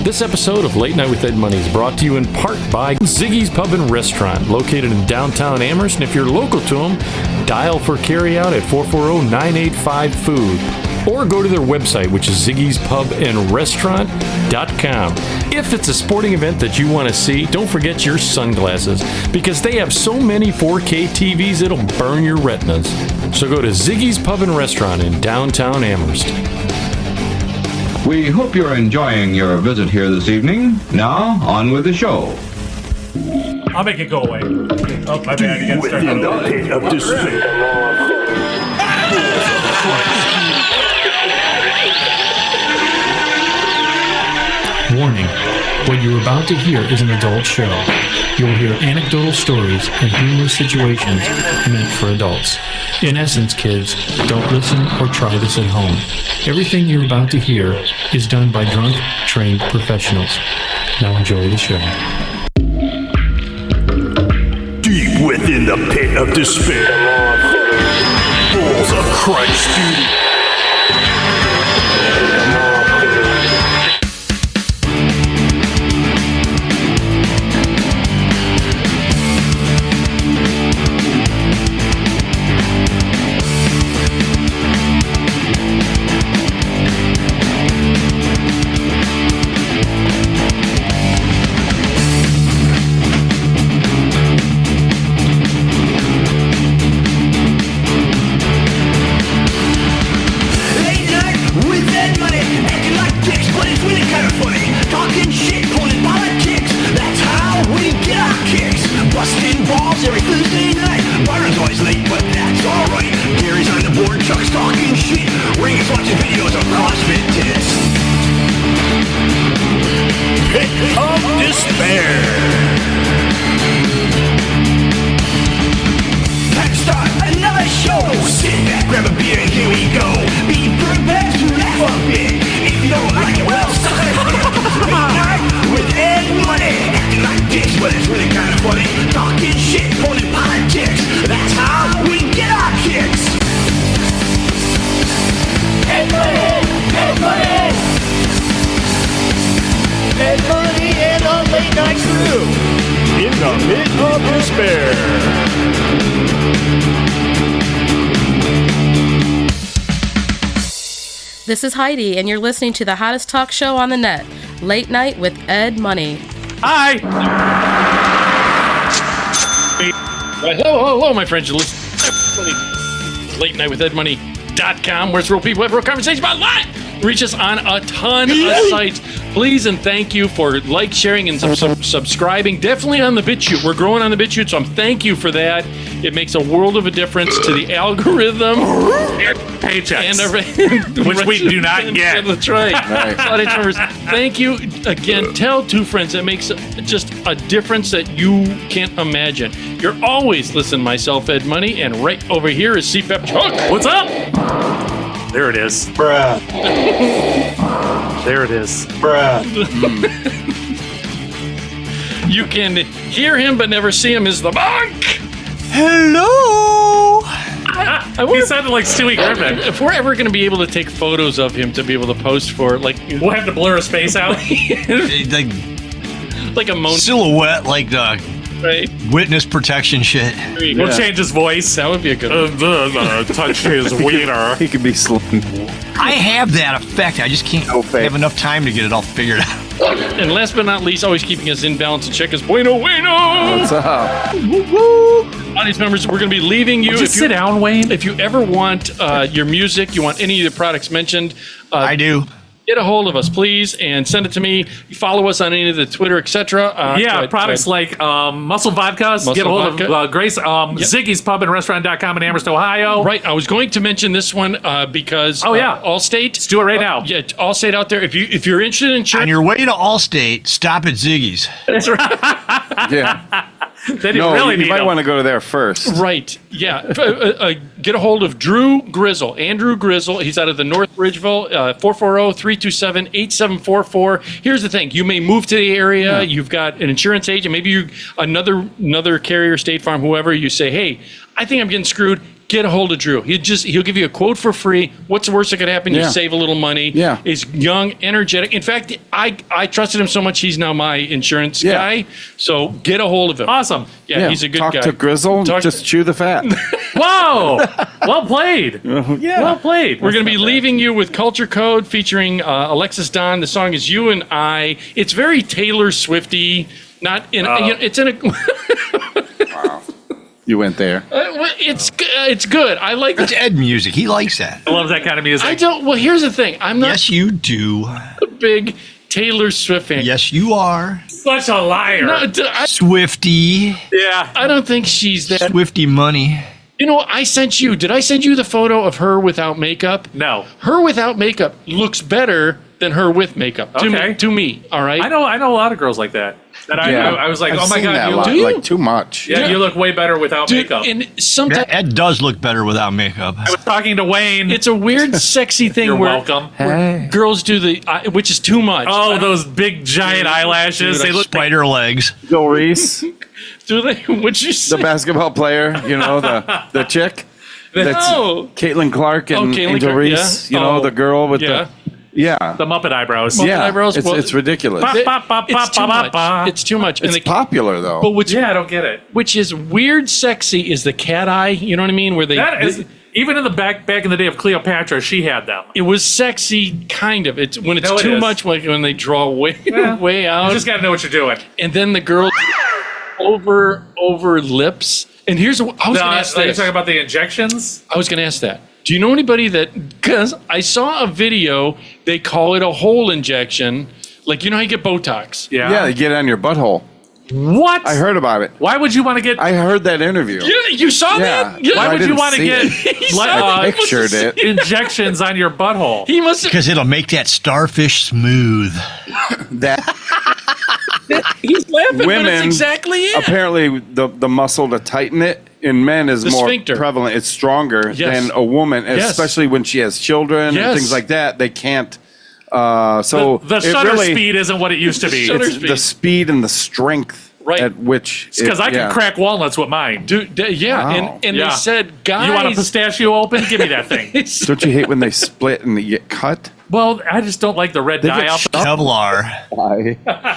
This episode of Late Night with Ed Money is brought to you in part by Ziggy's Pub and Restaurant, located in downtown Amherst. And if you're local to them, dial for carryout at 440-985-FOOD. Or go to their website, which is ziggyspubandrestaurant.com. If it's a sporting event that you want to see, don't forget your sunglasses, because they have so many 4K TVs it'll burn your retinas. So go to Ziggy's Pub and Restaurant in downtown Amherst. We hope you're enjoying your visit here this evening. Now, on with the show. I'll make it go away. Oh, my bad. You gotta start that over. Warning, what you're about to hear is an adult show. You will hear anecdotal stories and humorous situations meant for adults. In essence, kids, don't listen or try this at home. Everything you're about to hear is done by drunk, trained professionals. Now enjoy the show. Deep within the pit of despair, balls of Christ, dude. This is Heidi, and you're listening to the hottest talk show on the net, Late Night with Ed Money. Hi! Hello, my friends. You're listening to Late Night with Ed Money.com, where it's real people have real conversations about life. Reach us on a ton of sites. Please and thank you for sharing, and subscribing. Definitely on the BitChute. We're growing on the BitChute, so thank you for that. It makes a world of a difference to the algorithm. Paychecks. And which we do not get. That's right. Thank you again. Tell two friends. It makes just a difference that you can't imagine. You're always listening to myself, Ed Money, and right over here is CPAP Chuck. What's up? There it is. Bruh. There it is. Bruh. You can hear him but never see him. Is the monk. Hello. He sounded like Stewie Griffin. If we're ever going to be able to take photos of him to be able to post for, we'll have to blur his face out. like a silhouette, like the right? witness protection shit. We'll change his voice. That would be a good one. Touch his wiener. He could be slim. I have that effect. I just can't have enough time to get it all figured out. And last but not least, always keeping us in balance and check is Bueno. What's up? Audience members, we're going to be leaving you. Sit down, Wayne. If you ever want your music, you want any of the products mentioned, I do. Get a hold of us, please, and send it to me. Follow us on any of the Twitter, etc. Products like Muscle Vodkas. Get a hold of Grace. Ziggy's Pub and Restaurant.com in Amherst, Ohio. Right. I was going to mention this one because Allstate. Let's do it right now. Yeah, Allstate out there. If you're interested in insurance, on your way to Allstate, stop at Ziggy's. That's right. Yeah. They didn't really need you might them. want to go to there first. Right. Yeah. Get a hold of Drew Grizzle. Andrew Grizzle. He's out of the North Ridgeville. 440-327-8744. Here's the thing. You may move to the area. Yeah. You've got an insurance agent. Maybe you another carrier, State Farm, whoever. You say, hey, I think I'm getting screwed. get a hold of Drew. He'll give you a quote for free. What's the worst that could happen? You Yeah. save a little money. Yeah. He's young, energetic. In fact, I trusted him so much he's now my insurance Yeah. guy. So get a hold of him. Awesome. Yeah, he's a good Talk guy. to Grizzle. Just chew the fat. Whoa. Well played. Yeah. Well played. We're going to be leaving you with Culture Code featuring Alexis Don. The song is You and I. It's very Taylor Swifty. Not in. It's in a. You went there. It's good. I like. It's Ed music. He likes that. I love that kind of music. I don't. Well, here's the thing. I'm not Yes, you do. a big Taylor Swift fan. Yes, you are. Such a liar. No, Swifty. Yeah. I don't think she's that. Swifty money. You know, I sent you. Did I send you the photo of her without makeup? No. Her without makeup looks better than her with makeup. Okay. To me. All right. I know a lot of girls like that. That I was like, I've oh my seen that a god, lot, Do you? like too much. yeah, you look way better without Dude, makeup. and sometimes Ed does look better without makeup. I was talking to Wayne. it's a weird, sexy thing You're where welcome. girls do which is too much. Oh, those big giant eyelashes. They look like Spider legs. Bill Reese, Do they? What'd you say? the basketball player, the chick. That's No. Caitlin Clark and Caitlin Angel Clark, Reese. yeah. The girl with Yeah. the Muppet eyebrows. yeah. eyebrows? Well, It's ridiculous. Ba, ba, ba, It's too ba, ba, much. ba. It's too much. It's popular though. But what's Yeah, I don't get it. which is weird, sexy is the cat eye. You know what I mean? Where That is even in the back in the day of Cleopatra, she had them. it was sexy, kind of. It's when it's No, it too is. much, like when they draw way way You out, just gotta know what you're doing. and then the girl over lips. And here's what I was going to ask Are you this. talking about the injections? I was going to ask that. Do you know anybody that? Because I saw a video. They call it a hole injection. Like, you know how you get Botox? Yeah. yeah, they get it on your butthole. What? I heard about it. Why would you want to get? I heard that interview. You saw Yeah. that? Yeah. why I would you didn't want to see get it. like, Pictured it. injections on your butthole? He must have. Because it'll make that starfish smooth. That He's laughing, but Women it's exactly it. apparently the muscle to tighten it in men is The more sphincter. prevalent. It's stronger Yes. than a woman, Yes. especially when she has children Yes. and things like that. They can't. So The it shutter really, speed isn't what it used to be. Shutter It's the speed and the strength Right. at which. Because I can crack walnuts with mine. Dude, yeah. Wow. And Yeah. they said, guys. You want a pistachio open? Give me that thing. Don't you hate when they split and they get cut? Well, I just don't like the red dye get out. Kevlar.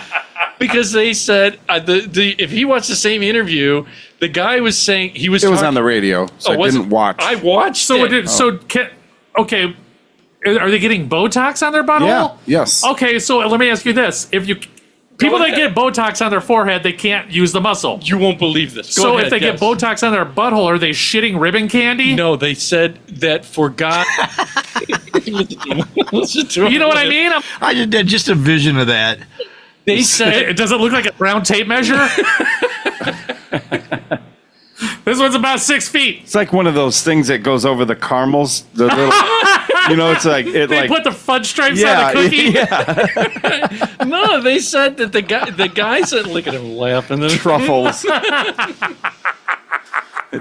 because they said if he watched the same interview, the guy was saying he was. It was talking- on the radio, so I was didn't it? watch. I watched. So, it. okay, are they getting Botox on their butthole? Yeah. Yes. Okay, so let me ask you this: if you people that ahead. get Botox on their forehead, they can't use the muscle. You won't believe this. Go So ahead, if they yes. get Botox on their butthole, are they shitting ribbon candy? No, they said that for God. Listen to You know what I mean? I just did just a vision of that. They said Does it look like a round tape measure? This one's about 6 feet. It's like one of those things that goes over the caramels. The little, it's like it They like put the fudge stripes yeah, on the cookie. yeah, no. They said that the guy said, look at him laughing. truffles.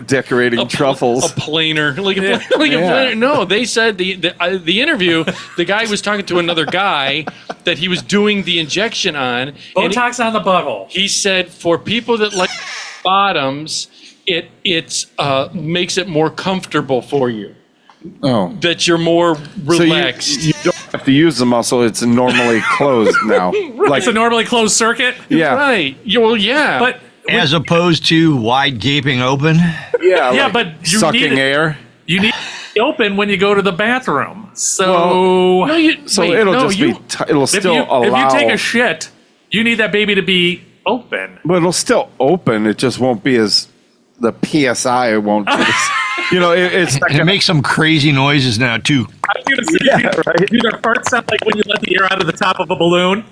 Decorating truffles. A planer, like a Yeah. planer. No, they said the interview. The guy was talking to another guy that he was doing the injection on. and Botox on the butthole. he said for people that like bottoms, it makes it more comfortable for you. Oh. That you're more relaxed. So you don't have to use the muscle. It's normally closed now. Like It's a normally closed circuit. yeah, Right. Well, yeah. But As opposed to wide gaping open. yeah, yeah, like but you sucking need it, air. you need it open when you go to the bathroom. So no, you. So wait, it'll no, just you, be. It'll if still you allow. take a shit, you need that baby to be open. but it'll still open. It just won't be as the PSI won't. Be as, it's not And it makes some crazy noises now, too. I was gonna say, Yeah, right. do their farts sound like when you let the air out of the top of a balloon?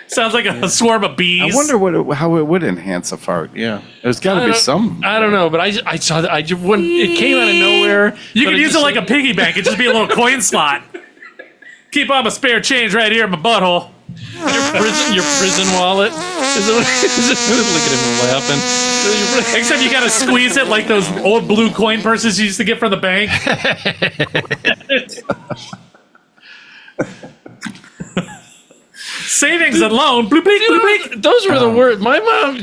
Sounds like a swarm of bees. I wonder how it would enhance a fart. Yeah, there's got to be some. I don't know, but I saw that. I just when it came out of nowhere. You but could I use it just- like a piggy bank. It'd just be a little coin slot. Keep all my spare change right here in my butthole. your prison wallet. Look at him laughing. Except you gotta squeeze it like those old blue coin purses you used to get from the bank. Savings and loan. Bloop, bleep, bloop, bleep. Those were the words. My mom,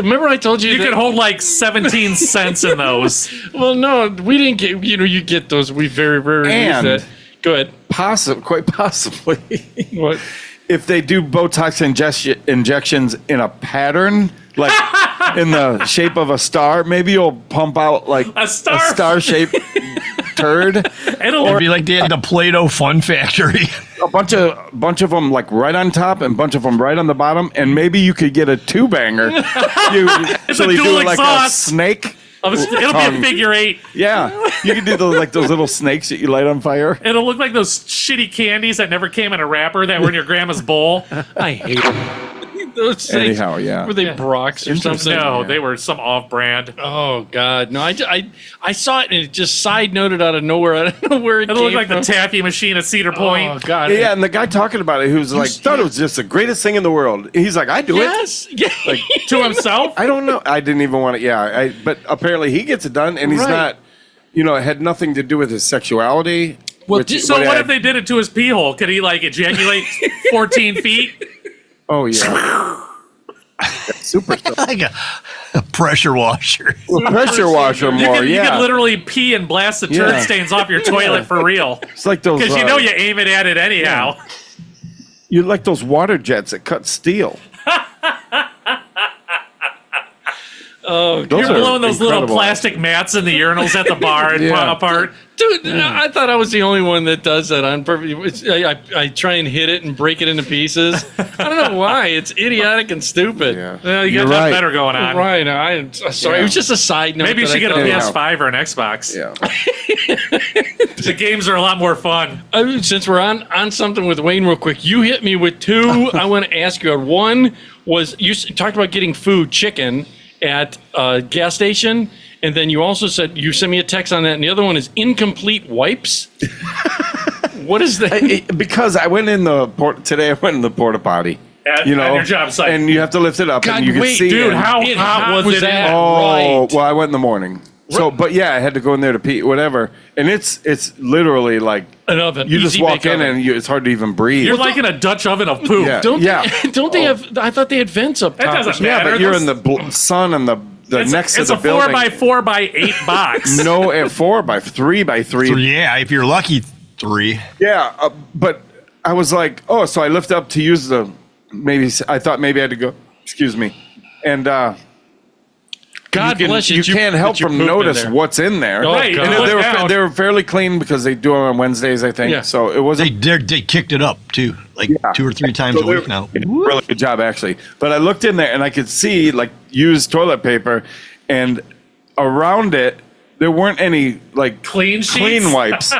remember I told you You that, could hold like 17 cents in those. well, no, we didn't get, you get those. We very rarely use And- that. Go ahead. Quite possibly. What? If they do Botox injections in a pattern, like in the shape of a star, maybe you'll pump out like A star. shaped turd. It'll be like they had the Play-Doh Fun Factory. A bunch of them like right on top and a bunch of them right on the bottom, and maybe you could get a two banger. So a you do dual it like exhaust. a snake. it'll be a figure eight. Yeah, you can do those little snakes that you light on fire. It'll look like those shitty candies that never came in a wrapper that were in your grandma's bowl. I hate those things. Anyhow, yeah. Were they Brock's or something? No, they were some off-brand. Oh God, no! I saw it and it just side noted out of nowhere. I don't know where it It came looked like from. the taffy machine at Cedar Point. Oh God! Yeah, and the guy talking about it, who was like, thought it was just the greatest thing in the world. He's like, I do it. Yes. Yeah. Like, To himself? I don't know. I didn't even want to. Yeah, but apparently he gets it done, and he's Right. not. It had nothing to do with his sexuality. Well, So what if they did it to his pee hole? Could he like ejaculate 14 feet? Oh yeah. Super stuff. Like a pressure washer. Pressure washer You more. could, you Yeah. could literally pee and blast the turd Yeah. stains off your toilet for real. It's like those. Because you know you aim it at it anyhow. You like those water jets that cut steel. Oh, Those You're are blowing those little incredible. plastic mats in the urinals at the bar and Yeah. apart. dude! I thought I was the only one that does that on purpose. I try and hit it and break it into pieces. I don't know why. It's idiotic and stupid. Yeah. Well, you You're got nothing right. better going on. Right. I'm sorry. Yeah. It was just a side note. Maybe you that should get a I thought- PS5 or an Xbox. Yeah. The games are a lot more fun. Since we're on something with Wayne real quick, you hit me with two. I want to ask you. One was you talked about getting food, chicken, at a gas station, and then you also said you sent me a text on that, and the other one is incomplete wipes. What is that? Because I went in the today. I went in the porta potty. At your job site. and you have to lift it up, God, and you can wait, see. Dude, in- how It hot was it? that? Oh, Right. well, I went in the morning. So, but yeah, I had to go in there to pee, whatever. And it's literally like An oven. you just Easy walk bake in oven. and it's hard to even breathe. You're like in a Dutch oven of poop. Yeah. Don't Yeah. don't they have? I thought they had vents up That top. doesn't or something. yeah, matter. but you're in the sun and the next to It's the a building. 4x4x8 box. No, at 4x3x3. Yeah, if you're lucky, 3. Yeah, but I was like, oh, so I lift up to use the I thought maybe I had to go. Excuse me, and God bless you. You can't help that you from pooped in notice there. what's in there. Oh, Right, God. And look they were out. they were fairly clean because they do them on Wednesdays, I think. Yeah. So it wasn't. They kicked it up too, like 2 or 3 times So a they week now. Really good job, actually. But I looked in there and I could see like used toilet paper, and around it there weren't any like Clean sheets? wipes.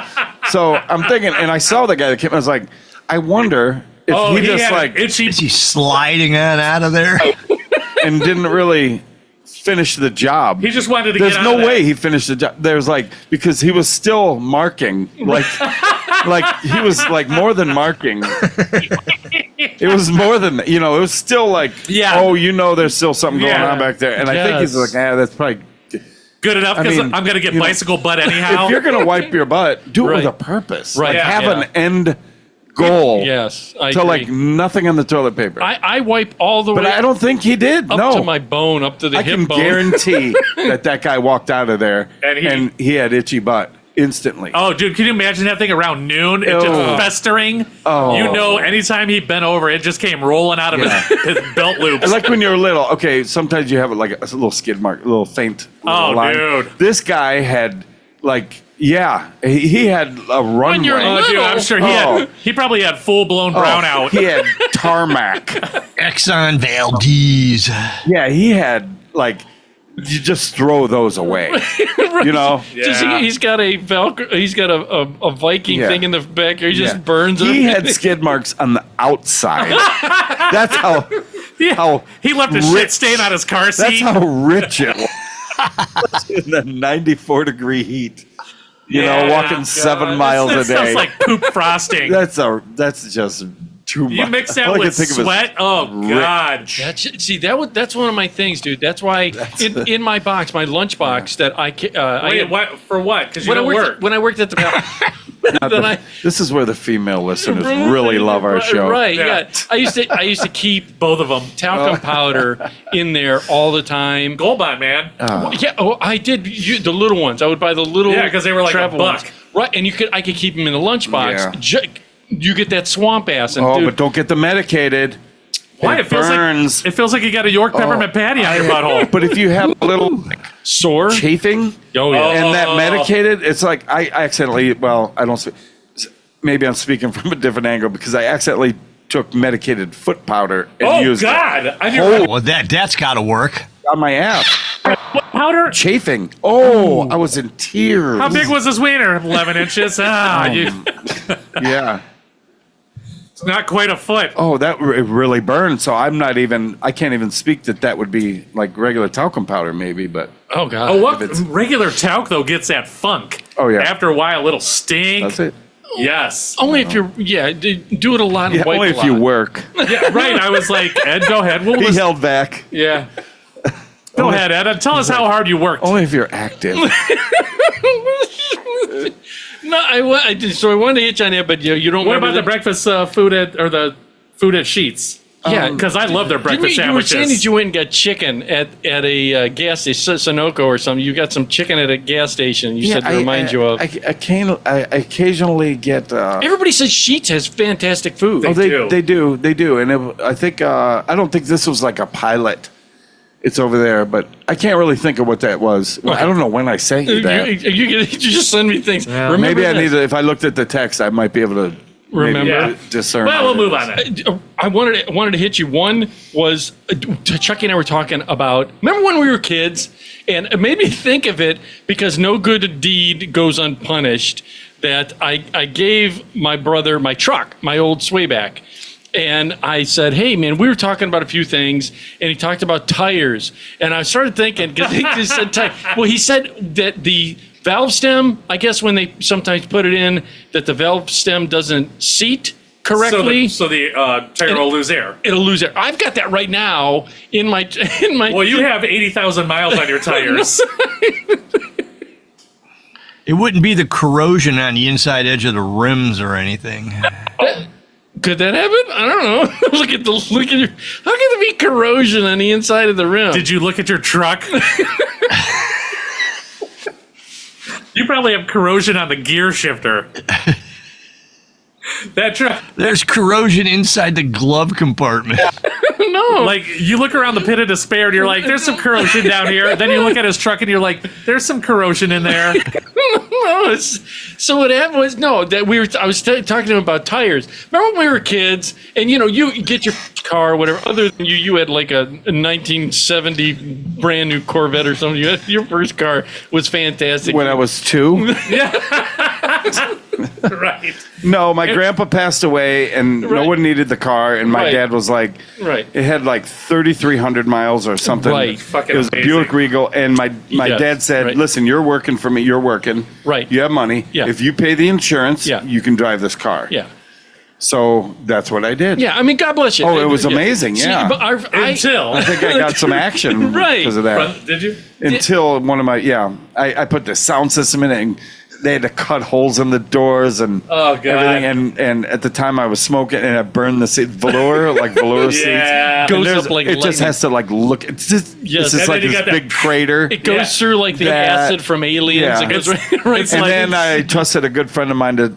So I'm thinking, and I saw the guy that came. I was like, I wonder if Oh, he just had like itchy. Is he sliding on out of there? and didn't really finish the job. He just wanted to There's get out no of that. way he finished the job. There's like because he was still marking like he was like more than marking. It was more than that. It was still like Yeah. oh there's still something going Yeah. on back there. And I think he's Yes. like that's probably Good enough because mean, I'm going to get you know, bicycle butt anyhow. if you're gonna wipe your butt, do it with Right. a purpose. Right. Like Yeah. have Yeah. an end goal. Yes, I To agree. like nothing on the toilet paper. I wipe all the but way I don't think he did. up no. to my bone, up to the I hip can bone. guarantee that guy walked out of there And he- he had itchy butt instantly. Oh, dude, can you imagine that thing around noon? It Oh. just festering. Oh. Anytime he bent over, it just came rolling out of his belt loops. And like when you're little, okay, sometimes you have like a little skid mark, a little faint Oh, line. dude. This guy had like, he had a run. When you're Oh, dude, I'm sure he probably had full blown brown out. He had tarmac. Exxon Valdez. Yeah, he had like, you just throw those away. Just, he's got a Velcro. He's got a Viking Yeah. thing in the back. He just Yeah. burns them. He had skid marks on the outside. That's how He left a shit rich- stain on his car That's seat. how rich it was in the 94-degree heat. Walking 7 miles that a smells day. like poop frosting. That's just too much. You mix that All I with can think of is sweat. Oh God! That's one of my things, dude. That's why in my box, my lunch box that Wait, what for? What? Because you when I don't worked work. when I worked at the This is where the female listeners really love our show. Right? Yeah. I used to keep both of them talcum powder in there all the time. Gold Bond, man. Yeah. Oh, I did the little ones. I would buy the little. Yeah, because they were like a travel buck. ones. Right, and I could keep them in a lunchbox. You get that swamp ass. And but don't get them medicated. Why? It burns. Feels like you got a York peppermint patty on your butthole. But if you have a little sore chafing, and that medicated, it's like I accidentally. Well, I don't. Maybe I'm speaking from a different angle because I accidentally took medicated foot powder and used it. Well, that's got to work on my ass. What powder? Chafing. I was in tears. How big was this wiener? 11 inches. Yeah. It's not quite a foot. That it really burned. So I can't even speak that would be like regular talcum powder, maybe. But oh god, what regular talc though gets that funk. Oh yeah. After a while, it'll stink. That's it. Yes. Only if you're do it a lot. And wipe only if you work. Yeah, right. I was like, Ed, go ahead. He held back. Yeah. Go ahead, Ed. Tell us how hard you worked. Only if you're active. No, I wanted to hit you on that, but you don't. What about the breakfast food the food at Sheets? Yeah, because I love their breakfast sandwiches. You were saying that you went and got chicken at a gas station, Sunoco or something. You got some chicken at a gas station. You said to remind you of. I occasionally get. Everybody says Sheets has fantastic food. They do, and I think I don't think this was like a pilot. It's over there, but I can't really think of what that was. Well, I don't know when I sent you that. You just send me things. Yeah. Maybe I need to. If I looked at the text, I might be able to remember. Discern. Well, we'll move on. I wanted to hit you. One was Chucky and I were talking about. Remember when we were kids, and it made me think of it because no good deed goes unpunished. That I gave my brother my truck, my old Swayback. And I said, hey, man, we were talking about a few things, and he talked about tires. And I started thinking, because he just said tire. Well, he said that the valve stem, I guess when they sometimes put it in, that the valve stem doesn't seat correctly. So the tire will lose air. It'll lose air. I've got that right now in my. Well, you have 80,000 miles on your tires. It wouldn't be the corrosion on the inside edge of the rims or anything. Could that happen? I don't know. Look at your. How can there be corrosion on the inside of the rim? Did you look at your truck? You probably have corrosion on the gear shifter. That truck. There's corrosion inside the glove compartment. No. Like, you look around the pit of despair and you're like, there's some corrosion down here. Then you look at his truck and you're like, there's some corrosion in there. No, so what happened was, I was talking to him about tires. Remember when we were kids and, you get your car or whatever, other than you had like a 1970 brand new Corvette or something. Your first car was fantastic. When I was 2? Yeah. Right. No, my grandpa passed away and no one needed the car. And my dad was like, it had like 3,300 miles or something. Right. Fucking it was amazing. a Buick Regal. And my dad said, listen, you're working for me. You're working. Right. You have money. Yeah. If you pay the insurance, you can drive this car. Yeah. So that's what I did. Yeah, I mean, God bless you. Oh, it was amazing, yeah. But Until. I think I got some action because of that. Did you? Until one of my, I put the sound system in it and they had to cut holes in the doors and everything. And at the time I was smoking and I burned the seat, velour Yeah. seats. Goes up like it just has to like look, it's just like this big crater. It goes through like the acid from Aliens. Yeah. It goes right. And then I trusted a good friend of mine to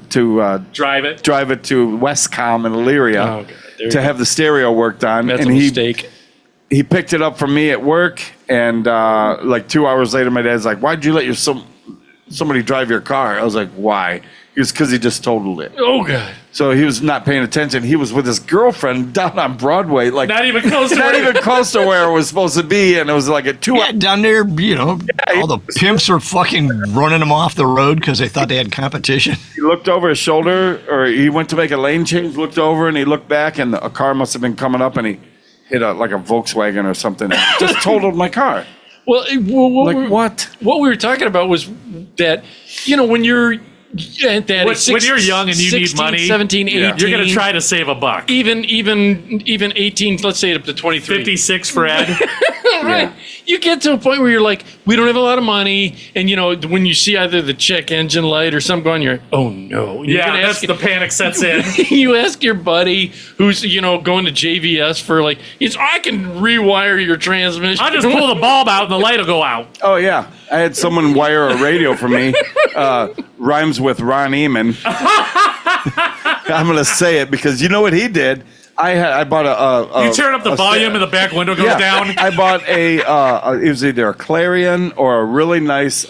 drive it to Westcom in Elyria to have the stereo worked on. That's and a mistake. He picked it up from me at work, and like 2 hours later, my dad's like, "Why'd you let somebody drive your car?" I was like, "Why?" He was, because he just totaled it. Oh God! So he was not paying attention. He was with his girlfriend down on Broadway, like not even close to where it was supposed to be, and it was like a 2 hour. Down there, all the pimps were fucking running them off the road because they thought they had competition. He looked over his shoulder, or he went to make a lane change, looked over, and he looked back, and a car must have been coming up, and he hit like a Volkswagen or something. Just totaled my car. Well, what? What we were talking about was that, when you're at that when you're young and you 16, need money, 17, 18, you're going to try to save a buck. Even 18, let's say up to 23. 56 for Ed. Right. You get to a point where you're like, we don't have a lot of money, and when you see either the check engine light or something going, you're, oh no. And that's the panic sets in. You ask your buddy who's going to JVS for I can rewire your transmission. I'll just pull the bulb out and the light will go out. Oh yeah, I had someone wire a radio for me. Rhymes with Ron Eamon. I'm gonna say it because you know what he did. I bought a you turn up the volume and the back window goes down. I bought it was either a Clarion or a really nice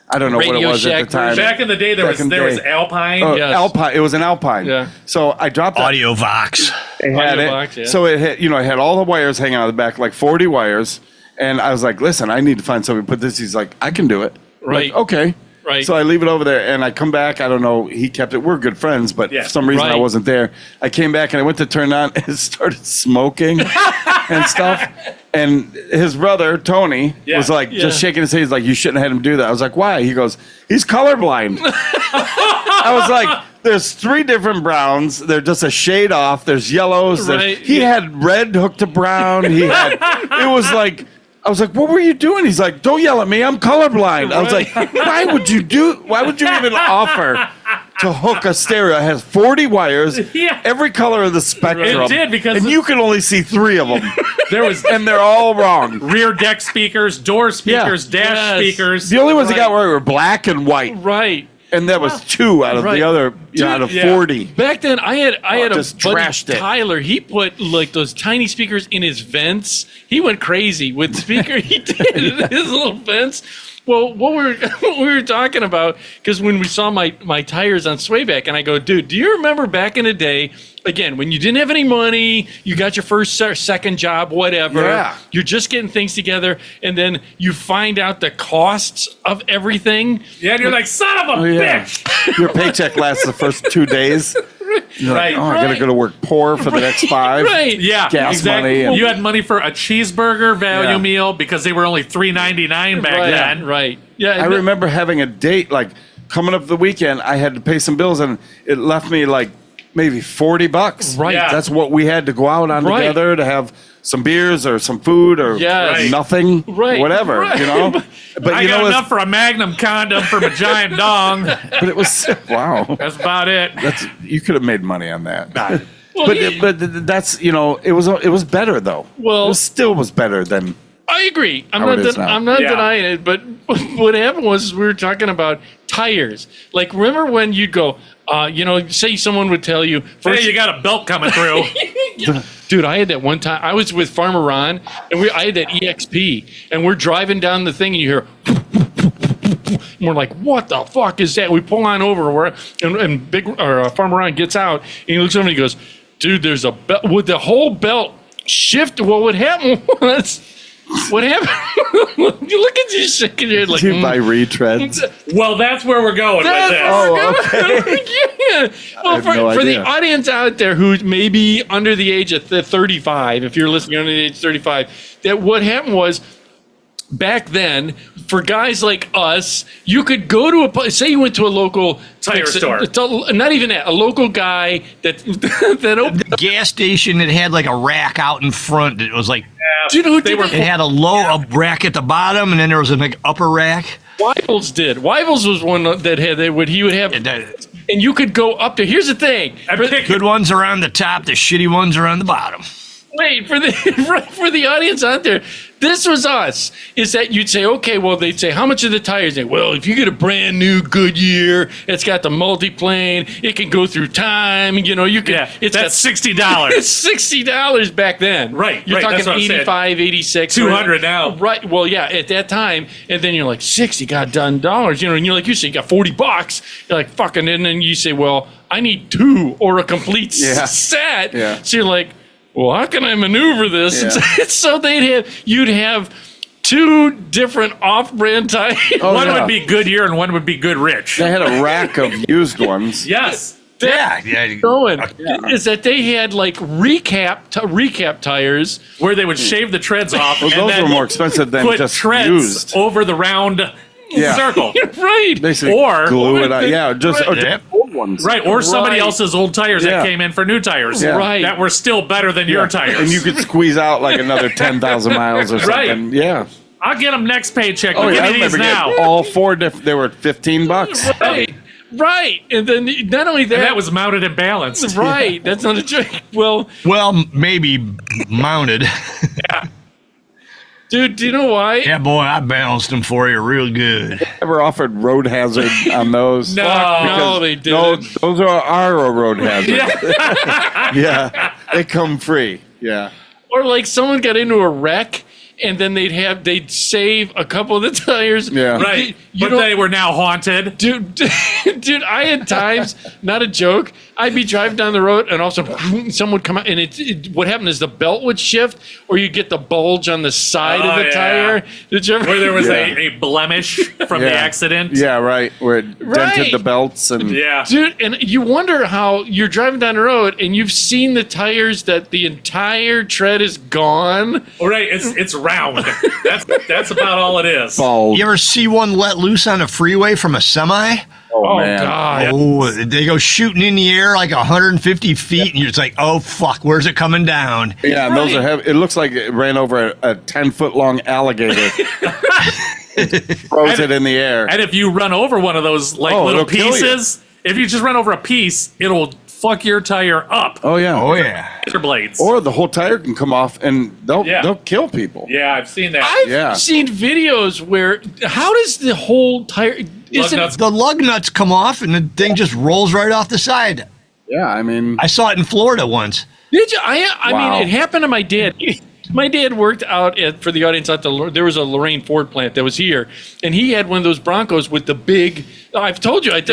I don't know Radio what it was Shack at the time. Back in the day, there was Alpine. Yes. Alpine. It was an Alpine. Yeah. So I dropped that. Audio Vox. It had Audio it. box, yeah. So it had, it had all the wires hanging out of the back, like 40 wires. And I was like, listen, I need to find somebody to put this. He's like, I can do it. Right. Like, okay. Right. So I leave it over there and I come back. I don't know. He kept it. We're good friends, but for some reason I wasn't there. I came back and I went to turn it on and it started smoking and stuff. And his brother, Tony, was like just shaking his head. He's like, you shouldn't have had him do that. I was like, why? He goes, he's colorblind. I was like, there's 3 different browns. They're just a shade off. There's yellows. Right. He had red hooked to brown. He had, it was like, I was like, what were you doing? He's like, don't yell at me. I'm colorblind. I was like, why would you even offer to hook a stereo? It has 40 wires, every color of the spectrum. It did, because and you can only see 3 of them. And they're all wrong. Rear deck speakers, door speakers, dash speakers. The only ones I got were black and white. Right. And that was 2 out of the other, out of 40. Back then, I had a just buddy, trashed it. Tyler. He put those tiny speakers in his vents. He went crazy with speaker. He did his little vents. Well, what we were talking about, because when we saw my tires on Swayback, and I go, dude, do you remember back in the day? Again, when you didn't have any money, you got your first or second job, whatever. Yeah. You're just getting things together, and then you find out the costs of everything. Yeah, and you're like, son of a bitch. Your paycheck lasts the first 2 days. You're like, Right, I got to go to work poor for the next 5. Right. Yeah, Gas exactly. money and- You had money for a cheeseburger value Yeah. meal because they were only $3.99 back then. Right. Yeah. I remember having a date, like coming up the weekend, I had to pay some bills and it left me like maybe $40. Right. Yeah. That's what we had to go out on Right. together to have some beers or some food or Yes. nothing, Right. whatever, Right. you know? But I you got know, enough for a Magnum condom for my giant dong. but it was, wow. That's about it. You could have made money on that. Well, But that's, it was better though. Well- it still was better than I agree. How it is now. I'm not Yeah. denying it. But what happened was we were talking about tires. Like, remember when you'd go, say someone would tell you, Hey, you got a belt coming through. dude, I had that one time. I was with Farmer Ron, and I had that EXP, and we're driving down the thing, and you hear, and we're like, what the fuck is that? We pull on over, and Farmer Ron gets out, and he looks over and he goes, dude, there's a belt. Would the whole belt shift? What would happen was, what happened? You look at you shaking your head like, you buy retreads. Well, that's where we're going with this. Yeah. Well, have no for the idea. audience out there who may be under the age of 35, if you're listening under the age of 35, that what happened was, back then, for guys like us, you could go to say you went to a local Tire store. Not even that, a local guy that opened. Gas station that had like a rack out in front. It was like Do you know who They did were that? it had a rack at the bottom, and then there was a like upper rack. Weibels did. Weibels was one that had he would have, and you could go up there. Here's the thing. Good ones are on the top. The shitty ones are on the bottom. Wait, for the audience out there, this was us. Is that you'd say, okay, well, they'd say, how much are the tires? They, well, if you get a brand new Goodyear, it's got the multiplane, it can go through time. You can. Yeah, it's that's got, $60. It's $60 back then. Right, You're right, talking that's what I'm saying. 85, 86. $200 now. Right. Well, yeah, at that time, and then you're like $60 goddamn dollars. And you're like, you say you got $40. You're like, fucking, and then you say, well, I need 2 or a complete set. Yeah. So you're like, well, how can I maneuver this? Yeah. So you'd have 2 different off-brand tires. One would be Goodyear and one would be Goodrich. They had a rack of used ones. Yes. Yeah. Going is that they had like recap tires. Where they would shave the treads off Well, and those then were more expensive than put just treads used. over the round Yeah. circle. Right. Basically Or- glue it on. Yeah, just or Yep. old ones. Right, or somebody Right. else's old tires Yeah. that came in for new tires. Yeah. Right. That were still better than your tires. And you could squeeze out like another 10,000 miles or Right. something. Yeah. I'll get them next paycheck. Oh, But yeah. I give me these remember now. getting all four different. They were $15. Right. Right. And then not only that, And that was mounted and balanced. right. That's not a joke. Well, Maybe mounted. dude, do you know why? Yeah, boy, I balanced them for you real good. Ever offered road hazard on those? No. No, they No, didn't. those are a road hazard. Yeah, they come free. Yeah. Or like someone got into a wreck and then they'd save a couple of the tires. Yeah. Right. You But don't- they were now haunted. Dude, I had times, not a joke, I'd be driving down the road and all of a sudden someone would come out and what happened is the belt would shift or you get the bulge on the side Oh, of the yeah. tire. Did you ever? Where there was Yeah. a blemish from the Yeah. accident. Yeah, right. Where it dented Right. the belts and Yeah. Dude, and you wonder how you're driving down the road and you've seen the tires that the entire tread is gone. Oh, right. It's round. That's about all it is. bald. You ever see one let loose on a freeway from a semi? Oh, man. God. Oh, they go shooting in the air like 150 feet, and you're just like, oh, fuck, where's it coming down? Yeah, and those are heavy. It looks like it ran over a 10-foot long alligator. Throws it in the air. And if you run over one of those like Oh, little it'll kill you. pieces, if you just run over a piece, it'll fuck your tire up. Oh, yeah. Oh, yeah. Razor blades. Or the whole tire can come off and they'll Yeah. kill people. Yeah, I've seen that. I've Yeah. seen videos where, how does the whole tire, isn't nuts. The lug nuts come off, and the thing just rolls right off the side. Yeah, I mean, I saw it in Florida once. Did you? I Wow. mean, it happened to my dad. My dad worked out for the audience at there was a Lorraine Ford plant that was here, and he had one of those Broncos with the big. I've told you, I've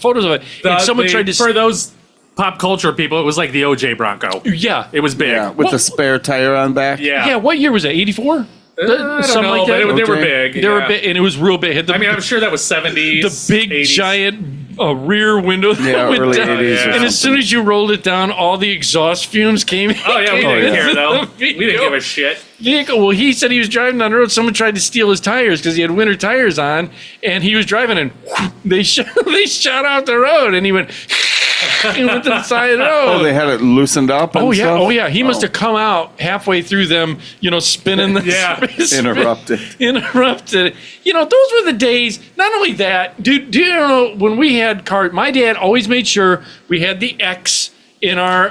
photos of it. And someone tried to. for those pop culture people, it was like the OJ Bronco. Yeah, It was big. yeah, with the spare tire on back. Yeah. yeah. What year was that? 84. I don't know, but they were big. They were yeah. big, and it was real big. Had the, I mean, I'm sure that was 70s. the big 80s. giant rear window. that Yeah, went early down. 80s or And something. as soon as you rolled it down, all the exhaust fumes came. Oh, yeah, we came didn't into care, though. the We didn't give a shit. vehicle. Well, he said he was driving down the road. Someone tried to steal his tires because he had winter tires on, and he was driving, and they shot out the road, and he went. He went to the side of the road. Oh, they had it loosened up. And Oh yeah, stuff? oh yeah. He must have come out halfway through them, spinning the Yeah. Interrupted. interrupted. Those were the days. Not only that, do you know when we had cars? My dad always made sure we had the X in our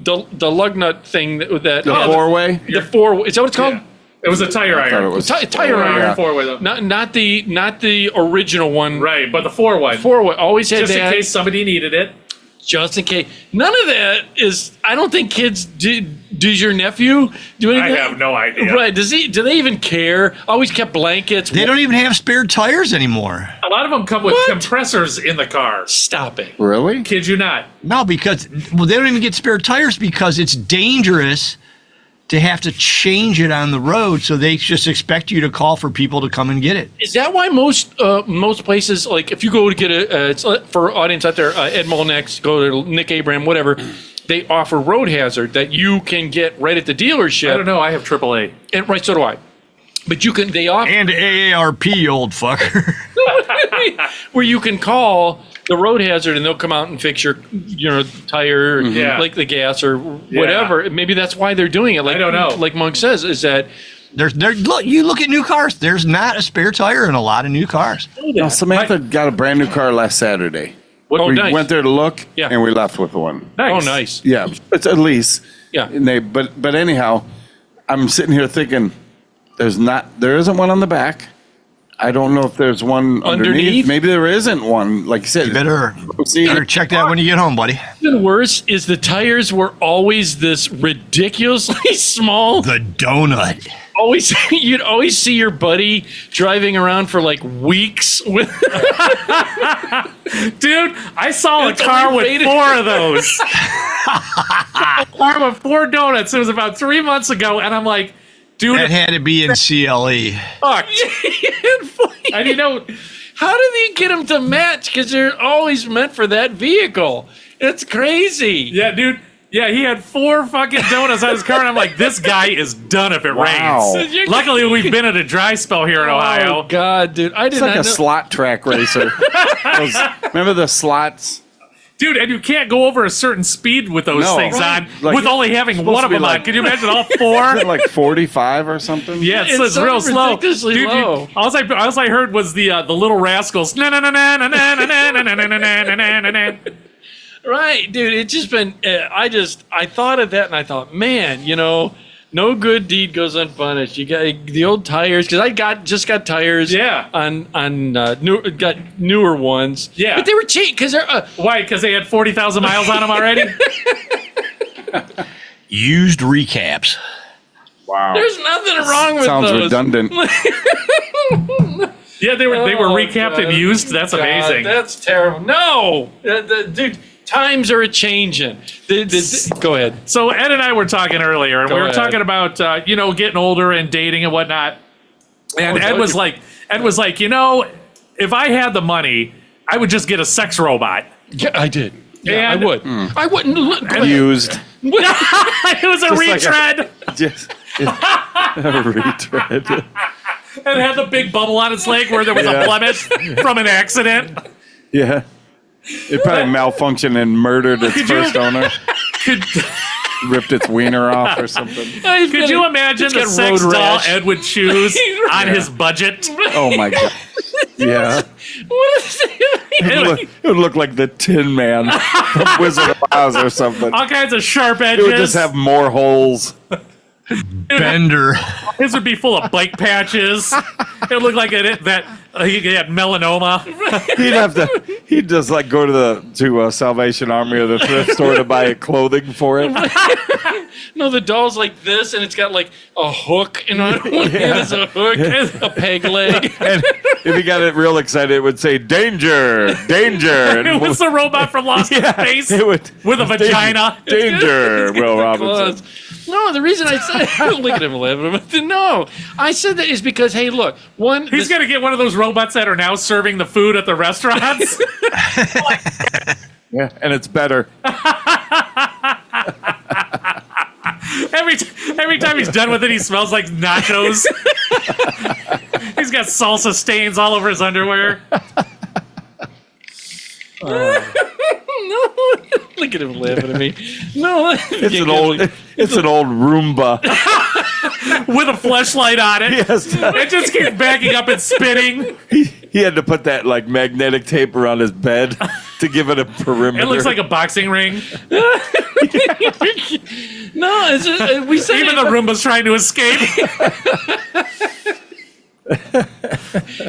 the lug nut thing that The four-way. the four. Is that what it's called? Yeah. It was a tire I thought it iron. was Tire iron. Yeah. Four-way, though. Not the original one. Right, but the four-way. Four-way. Always had Just in that. case somebody needed it. Just in case. None of that is. I don't think kids do. Does your nephew do I anything? have no idea. Right? Does he? Do they even care? Always kept blankets. They don't even have spare tires anymore. A lot of them come with What? compressors in the car. Stop it. Really? Kid you not. No, because they don't even get spare tires because it's dangerous to have to change it on the road. So they just expect you to call for people to come and get it. Is that why most places, like if you go to get it's for audience out there, Ed Molnex, go to Nick Abraham, whatever, they offer road hazard that you can get right at the dealership. I don't know. I have AAA. And right, so do I. But you can. They offer And AARP, you old fucker. where you can call the road hazard and they'll come out and fix your tire, Yeah. like the gas or whatever. Maybe that's why they're doing it. Like, I don't know. Like Monk says, is that Look, you look at new cars. There's not a spare tire in a lot of new cars. No, Samantha got a brand new car last Saturday. Oh, We nice. went there to look, Yeah. and we left with one. Oh, nice. Yeah, it's at least. Yeah. And but anyhow, I'm sitting here thinking, there isn't one on the back. I don't know if there's one underneath. Maybe there isn't one. Like you said, You better see. check that when you get home, buddy. Even worse is the tires were always this ridiculously small. The donut. You'd always see your buddy driving around for like weeks with. Dude, I saw a It's car only with rated- 4 of those. A car with 4 donuts. It was about 3 months ago, and I'm like, dude, That had to be in CLE. fuck. And How do they get them to match? Because they're always meant for that vehicle. It's crazy. yeah, dude. Yeah, he had 4 fucking donuts on his car, and I'm like, this guy is done if it Wow. rains. Luckily, we've been in a dry spell here in Ohio. Oh God, dude! I It's didn't like a know. slot track racer. Remember the slots? Dude, and you can't go over a certain speed with those No. things Right. on Like, with only having supposed one to of be them on. like- Can you imagine all Is 4? it like 45 or something? Yeah, It's it's real so slow. ridiculously Dude, low. all I heard was the Little Rascals. Na na na na na na na na na na na na na na. Right, dude. It's just been. I thought of that, and I thought, man, no good deed goes unpunished. You got the old tires because I just got tires. Yeah. On got newer ones. Yeah. but they were cheap because they're. Why? Because they had 40,000 miles on them already? Used recaps. Wow. There's nothing wrong with Sounds those. redundant. Yeah, they were Oh, recapped and God. used. That's God, amazing. That's terrible. No, dude. Times are a changing. Go ahead. So Ed and I were talking earlier, and Go we were ahead. talking about getting older and dating and whatnot. And is that Ed what was like, if I had the money, I would just get a sex robot. Yeah, I did. Yeah, And- I would. I wouldn't. Go ahead. Used. It was a Just like retread. Just a retread. And had the big bubble on its leg where there was Yeah. a blemish from an accident. Yeah. It probably malfunctioned and murdered its first owner. Could Ripped its wiener off or something. Could you imagine It's the got sex road doll rash. Ed would choose on his budget? Oh my god. Yeah. What is It would look like the Tin Man from Wizard of Oz or something. All kinds of sharp It edges. would just have more holes. Bender. His would be full of bike patches. It would look like he had melanoma. He'd just like go to Salvation Army or the thrift store to buy clothing for it. No, the doll's like this, and it's got like a hook, and on one hand is a hook, a peg leg. And if he got it real excited, it would say "Danger, danger!" It was the robot from Lost in Space it would with a vagina. Danger, Will Robinson. No, the reason I said look at him laughing. No, I said that is because hey, look, He's gonna get one of those robots that are now serving the food at the restaurants. Yeah, and it's better. Every time he's done with it, he smells like nachos. He's got salsa stains all over his underwear. No, look at him laughing at me. No, It's an old Roomba. With a fleshlight on it. Yes. It just keeps backing up and spinning. He had to put that like magnetic tape around his bed to give it a perimeter. It looks like a boxing ring. no, we said Even the Roomba's trying to escape.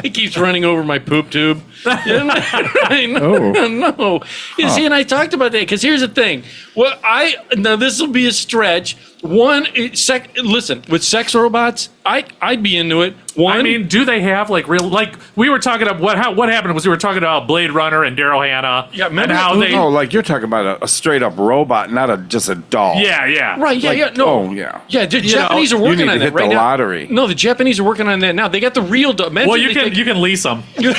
He keeps running over my poop tube. I know. No. You see, and I talked about that because here's the thing. Well, now this will be a stretch. Listen, with sex robots, I'd be into it. I mean, do they have like real? Like we were talking about what happened was we were talking about Blade Runner and Daryl Hannah. Yeah, and remember- how they. Oh, like you're talking about a straight up robot, not just a doll. Yeah. right? Yeah, Like, yeah. No. oh, yeah. Yeah, the Japanese are you working need on to that hit right the now. lottery. No, the Japanese are working on that now. They got the real. Well, you can lease them. you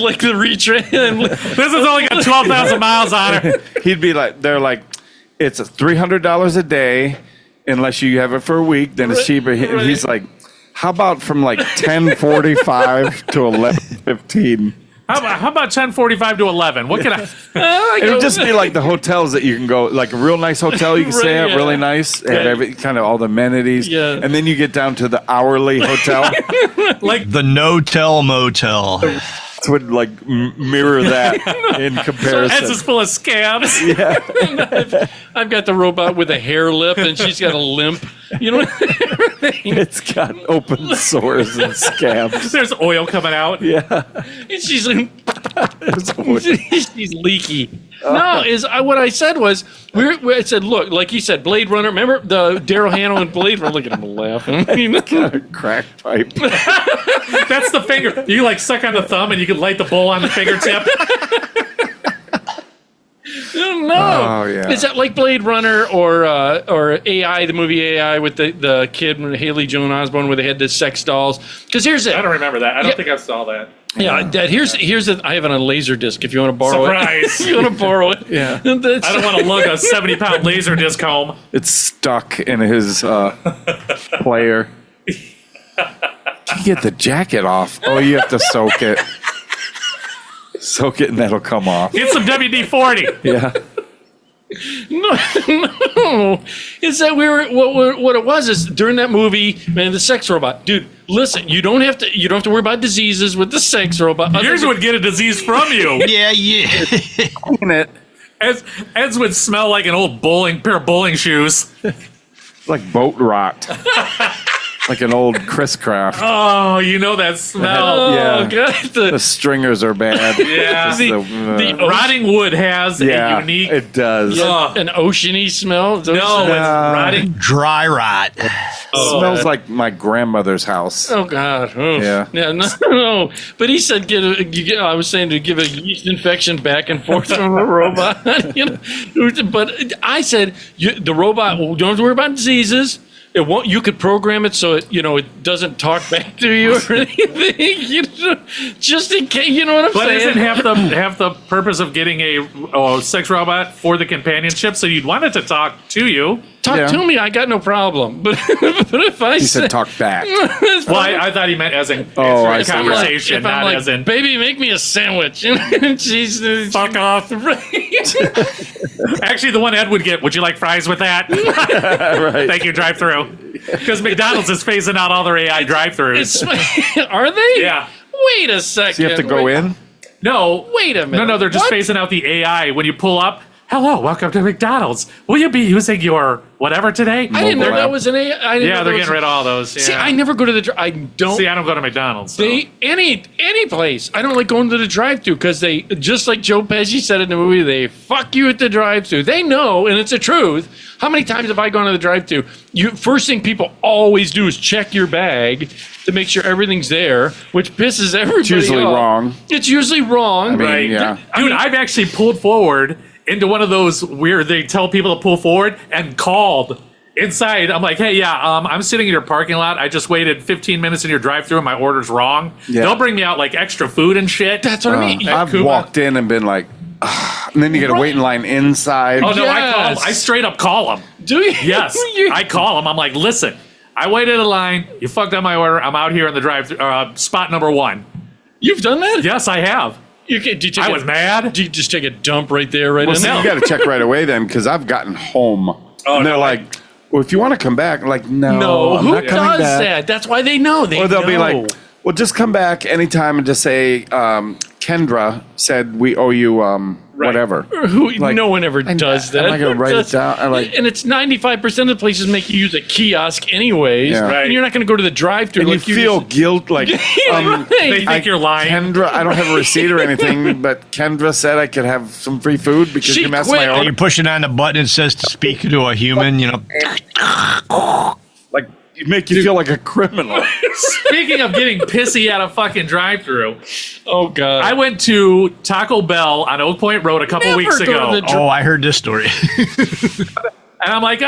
like the retread. This has only got 12,000 miles on it. He'd be like, they're like, it's $300 a day unless you have it for a week. Then it's cheaper. And he's like, how about from like 10:45 to 11:15? How about 10:45 to 11? What can I? It would just be like the hotels that you can go, like a real nice hotel you can stay at, yeah. really nice, have kind of all the amenities. Yeah. And then you get down to the hourly hotel, The no-tell motel. which would like mirror that in It's comparison. just full of scams. I've got the robot with a hair lip, and she's got a limp. You know, It's got open sores and scabs. There's oil coming out. Yeah. she's she's leaky. No, what I said was I said, look, like you said, Blade Runner. Remember the Daryl Hannah and Blade Runner? Look at him laughing. Crack pipe. That's the finger. You like suck on the thumb and you can light the bowl on the fingertip. No, Oh, yeah. Is that like Blade Runner or AI, the movie AI with the kid and Haley Joel Osment where they had the sex dolls? Because here's it. I don't remember that. I don't think I saw that. Yeah, Dad. Here's it. I have it on a laser disc. If you want to borrow Surprise. it, you want to borrow it. Yeah. I don't want to lug a 70-pound laser disc home. It's stuck in his player. Can you get the jacket off? Oh, you have to soak it. Soak it and that'll come off. Get some WD-40. Yeah. No, it's that we were what it was is during that movie, man, the sex robot, dude. Listen, you don't have to worry about diseases with the sex robot. Yours would get a disease from you. Yeah. Clean it. Ed's would smell like an old pair of bowling shoes. Like boat rot. Like an old Chris Craft. Oh, you know that smell. Oh, Yeah. God, The stringers are bad. Yeah. Just the Rotting wood has yeah, a unique. it does. Ugh. an oceany smell. Those- No, it's rotting. Dry rot. Smells like my grandmother's house. Oh God! Oh. Yeah. No. But he said, I was saying to give a yeast infection back and forth from a robot. But I said the robot. Well, don't have to worry about diseases. It won't. You could program it so it doesn't talk back to you or anything. Just in case. You know what I'm But saying? isn't half the purpose of getting a sex robot for the companionship? So you'd want it to talk to you. Talk to me. I got no problem. But if I He said talk back. Well, I thought he meant as in I a see. conversation, if I'm not like, as in baby, make me a sandwich. She's fuck off. Actually, the one Ed would get, would you like fries with that? Right. Thank you, drive-through. Because McDonald's is phasing out all their AI drive-throughs. Are they? Yeah. Wait a second. So you have to go in? No. Wait a minute. No, they're just What? phasing out the AI when you pull up. Hello, welcome to McDonald's. Will you be using your whatever today? I didn't know Mobile that app. was an AI. I didn't know Yeah, that they're was getting rid of all those. Yeah. See, I never go to the. I don't. See, I don't go to McDonald's. So. Any place. I don't like going to the drive-thru because they, just like Joe Pesci said in the movie, they fuck you at the drive-thru. They know, and it's the truth. How many times have I gone to the drive-thru? First thing people always do is check your bag to make sure everything's there, which pisses everybody It's usually off. wrong. It's usually wrong, I mean, right? yeah. Dude, I've actually pulled forward into one of those where they tell people to pull forward and called inside. I'm like, hey, I'm sitting in your parking lot. I just waited 15 minutes in your drive-thru and my order's wrong. Yeah. They'll bring me out like extra food and shit. That's what I mean. I've Cuba. walked in and been like, and then you got to wait in line inside. Oh, no, I call 'em. Yes. I straight up call them. Do you? Yes, I call them. I'm like, listen, I waited in line. You fucked up my order. I'm out here in the drive spot number 1. You've done that? Yes, I have. Do you take I was mad. Do you just take a dump right there, right Well, in see, there? you got to check right away then, because I've gotten home. And they're no, like, well, if you want to come back, I'm like, no, No, I'm who not coming does back. that? That's why they know. Or they'll be like, well, just come back anytime and just say, Kendra said we owe you whatever. Who? Like, No one ever does that. I'm not gonna write it down. I like, and it's 95% of the places make you use a kiosk anyways. Yeah. Right. And you're not going to go to the drive-thru. and like you feel guilt, like, They think you're lying. Kendra, I don't have a receipt or anything, but Kendra said I could have some free food because She you messed quit. my And order. You're pushing on the button and says to speak to a human, Like, you make you feel like a criminal. Speaking of getting pissy at a fucking drive-thru, Oh God. I went to Taco Bell on Oak Point Road a couple Never weeks go to ago. the Oh, I heard this story. And I'm like,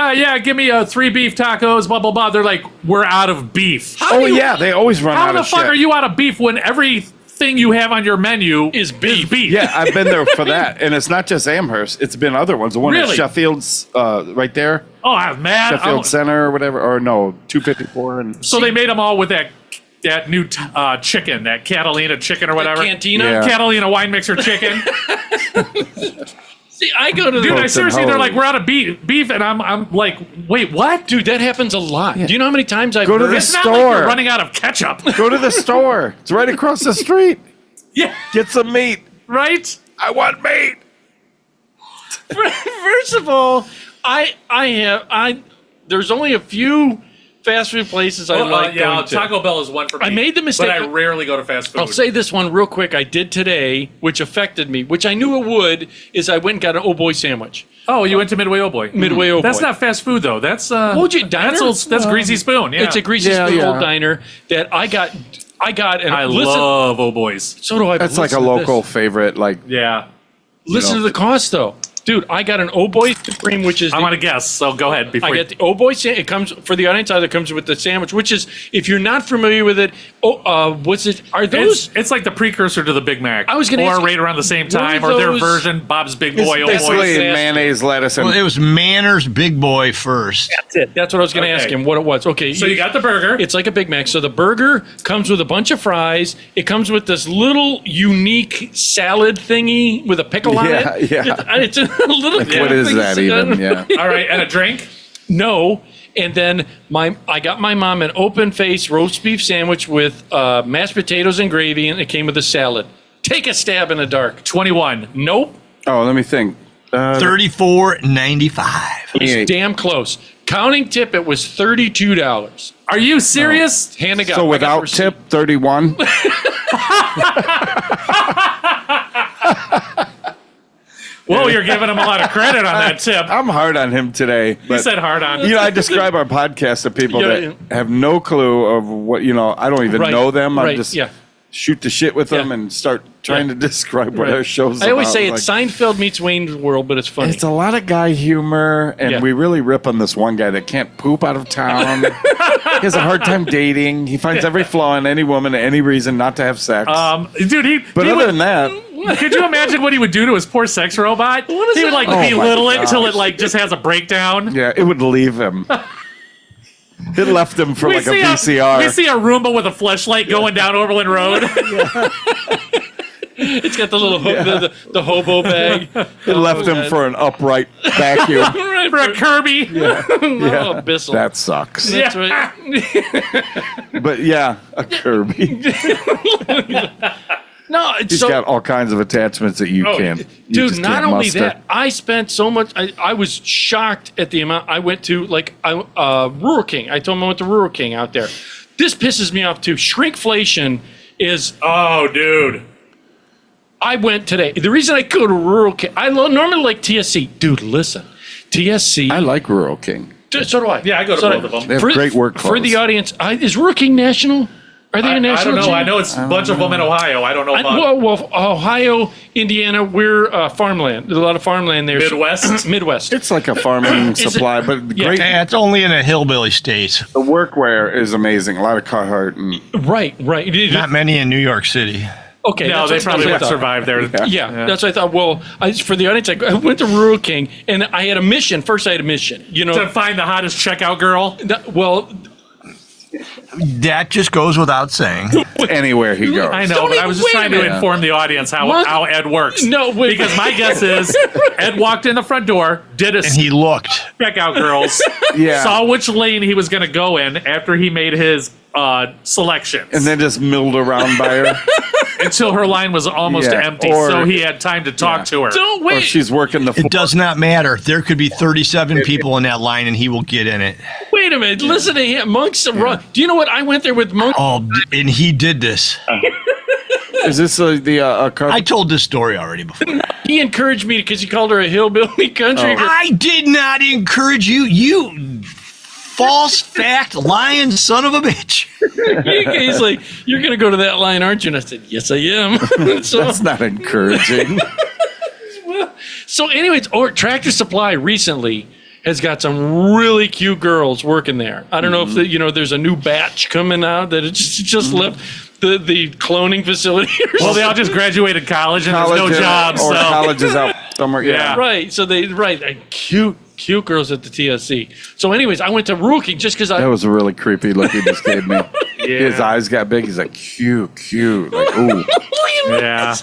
give me 3 beef tacos, blah, blah, blah. They're like, we're out of beef. Oh, yeah, they always run How out the of fuck shit. are you out of beef when everything you have on your menu Is beef. Yeah, I've been there for that. And it's not just Amherst. It's been other ones. The one Really? at Sheffield's right there. Oh, I'm mad. Sheffield Center or whatever. Or no, 254. And So they made them all with that new chicken, that Catalina chicken or whatever. Cantina. Yeah. Catalina wine mixer chicken. See, I go to the. Dude, I and seriously, they're hoes. like, we're out of beef, and I'm like, wait, what? Dude, that happens a lot. Do you know how many times I've Go to heard the It's not like store. you're running out of ketchup. go to the store. It's right across the street. Yeah, Get some meat. right? I want meat. First of all, there's only a few fast food places I like going to. Taco Bell is one for me. I made the mistake- but I rarely go to fast food. I'll say this one real quick. I did today, which affected me, which I knew it would, is I went and got an Oh Boy sandwich. Oh, you went to Midway Oh Boy. Midway Oh That's Boy. not fast food though. That's Would you diner? That's Greasy Spoon. Yeah, It's a Greasy Yeah, Spoon yeah. old diner that I got, and I listen, love Oh Boys. so do I. but That's like a listen to local this. favorite. Like, Yeah. Listen to the cost though. Dude, I got an Oh Boy Supreme, which is I'm going to guess, so go ahead. I get the Oh Boy sandwich. It comes for the audience. It comes with the sandwich, which is, if you're not familiar with it, what's it? Are those? It's like the precursor to the Big Mac. I was gonna or ask you, right around the same what are time, or their those- version, Bob's Big Boy. It's Oh Boy. basically mayonnaise, lettuce, and Well, it was Manners Big Boy first. That's it. That's what I was going to ask Okay. him. What it was? Okay, So you got the burger. It's like a Big Mac. So the burger comes with a bunch of fries. It comes with this little unique salad thingy with a pickle on Yeah, it. yeah. It's a little. what is that even? Yeah. All right, and a drink. No. And then I got my mom an open face roast beef sandwich with mashed potatoes and gravy, and it came with a salad. Take a stab in the dark. 21. Nope. Oh, let me think. $34.95. It's damn close. Counting tip, it was $32. Are you serious? Hand to God. So I got the without receipt. tip, 31. Whoa, you're giving him a lot of credit on that tip. I'm hard on him today. He But, said hard on. I describe our podcast to people Yeah, that yeah. have no clue of what, I don't even Right, know them. I right, just yeah. shoot the shit with them Yeah. and start trying to describe what Right. our show's I always about. say it's Seinfeld meets Wayne's World, but it's funny. It's a lot of guy humor, and Yeah. we really rip on this one guy that can't poop out of town. He has a hard time dating. He finds every flaw in any woman, any reason not to have sex. Dude, but he other would, than that, could you imagine what he would do to his poor sex robot? He would like Oh my belittle it until gosh. it like just has a breakdown. yeah, it would leave him. It left him for like a we VCR. see a Roomba with a fleshlight going down Overland Road. It's got the little the hobo bag. It left him for an upright vacuum. Right, For a Kirby. Oh, Bissell. That sucks. That's right. But yeah, a Kirby. No, it's He's so, got all kinds of attachments that you can't. You dude, just not can't only muster. that, I spent so much. I was shocked at the amount I went to, Rural King. I told him I went to Rural King out there. This pisses me off too. Shrinkflation is. Oh, dude. I went today. The reason I go to Rural King, I normally like TSC. Dude, listen, TSC. I like Rural King. So do I. Yeah, I go to So both of them. They have great work For the clothes. audience, is Rural King national? Are they a I national don't know. team? I know it's a bunch of them in Ohio. I don't know about Well, Ohio, Indiana, we're farmland. There's a lot of farmland there. Midwest. Midwest. It's like a farming supply, but Yeah. great. Yeah, it's only in the hillbilly states. The workwear is amazing. A lot of Carhartt and Right. Not many in New York City. Okay. No, they that's probably what I would thought. survive there. Yeah, that's what I thought. Well, for the audience, I went to Rural King, and I had a mission. First, I had a mission. To find the hottest checkout girl. Well, That just goes without saying. anywhere he goes. I know, Don't but I even- was just wait a trying to minute. inform the audience how What? Ed works. No, wait. Because my guess is Ed walked in the front door, did a And he looked. checkout girls, Yeah. saw which lane he was going to go in after he made his selections. And then just milled around by her. until her line was almost Yeah, empty, or- so he had time to talk to her. don't Or wait. she's working the It does not matter. There could be 37 people in that line and he will get in it. Wait a minute. Listen to him. Monk's wrong. Do you know what? I went there with Monk. Oh, and he did this. Is this the car? I told this story already before. He encouraged me because he called her a hillbilly country. girl. I did not encourage you. You false fact lying son of a bitch. He's like, "You're going to go to that line, aren't you?" And I said, "Yes, I am." so, That's not encouraging. so, anyways, Tractor Supply recently has got some really cute girls working there. I don't know if there's a new batch coming out that it just left the cloning facility. Or Well, they all just graduated college and there's no College jobs. or So. college is out somewhere. Yeah. Right. So cute girls at the TSC. So, anyways, I went to Rural King just because That I. was a really creepy look he just gave me. His eyes got big. He's like, cute. Like, ooh. Yeah.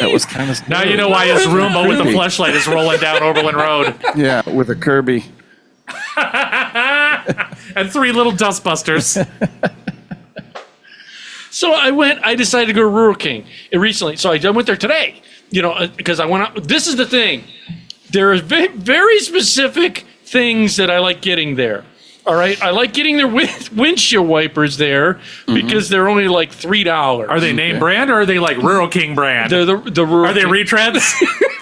That was kind of. Now you know why his Roomba with the fleshlight is rolling down Oberlin Road. Yeah, with a Kirby. And 3 little dustbusters. So I decided to go to Rural King recently. So I went there today, because I went out. This is the thing. There are very specific things that I like getting there. All right. I like getting their windshield wipers there because they're only like $3. Are they name brand or are they like Rural King brand? They're the Rural Are they King. retreads?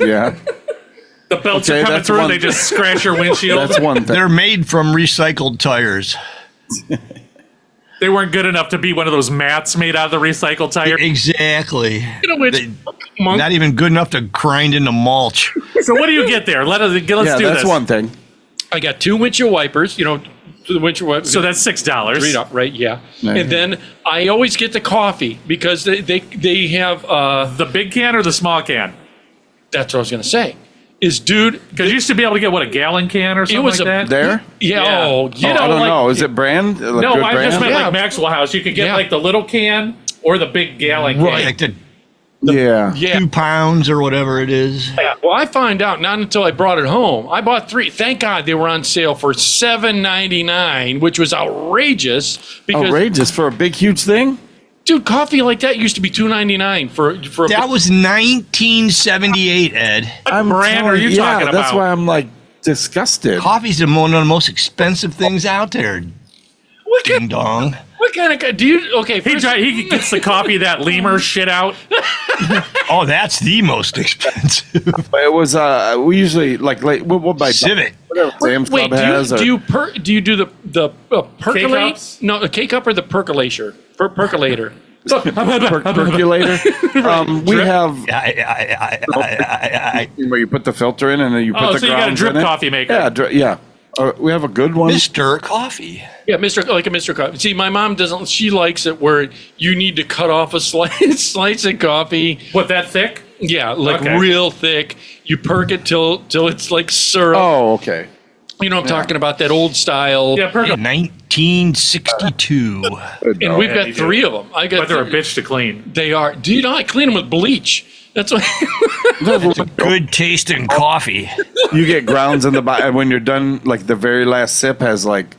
Yeah. The belts Okay, are coming that's through one- and they just scratch your windshield. That's one thing. They're made from recycled tires. They weren't good enough to be one of those mats made out of the recycled tire. Exactly. You know which? Monk. Not even good enough to grind into mulch. So what do you get there? Let's do that's this. one thing. I got 2 windshield wipers. The windshield wipers. So that's $6. Read up, right? Yeah. Nice. And then I always get the coffee because they have The big can or the small can? that's what I was gonna say. Is dude Because you used to be able to get, what, a gallon can or something was like a- that? There? yeah, Yeah. oh you I know don't like, know. Is it brand? Like No, good I brand? just meant Yeah. like Maxwell House. You could get Yeah. like the little can or the big gallon can. Like the Yeah. Yeah. 2 pounds or whatever it is. Well, I find out not until I brought it home. I bought 3. Thank God they were on sale for $7.99, which was outrageous because Outrageous for a big, huge thing? dude, coffee like that used to be $2.99 for a That was 1978, Ed. What brand are you talking That's about? why I'm like disgusted. Coffee's one of the most expensive things out there. what Ding kind, dong. what kind of do you okay? He gets the copy of that lemur shit out. Oh, that's the most expensive. It was we usually like what by Civic. whatever Sam's Wait, Club has. do you do the percolate? K-cups? No, a K-cup or the percolator? Percolator. percolator? We have I- where you put the filter in and then you put Oh, the so you got a grounds drip in it. coffee maker. Yeah, yeah. We have a good one. Mr. Coffee. Yeah, Mr. Coffee. See, my mom doesn't. She likes it where you need to cut off a slice of coffee. What, that thick? Yeah, like Okay. real thick. You perk it till it's like syrup. Oh, okay. You know what I'm talking about, that old style. Yeah, perk. 1962. And we've Yeah, got you 3 do. of them. I got. But they're a 3. bitch to clean. They are. Do you know I clean them with bleach? That's what. Good tasting coffee. You get grounds in the bottom when you're done. Like the very last sip has like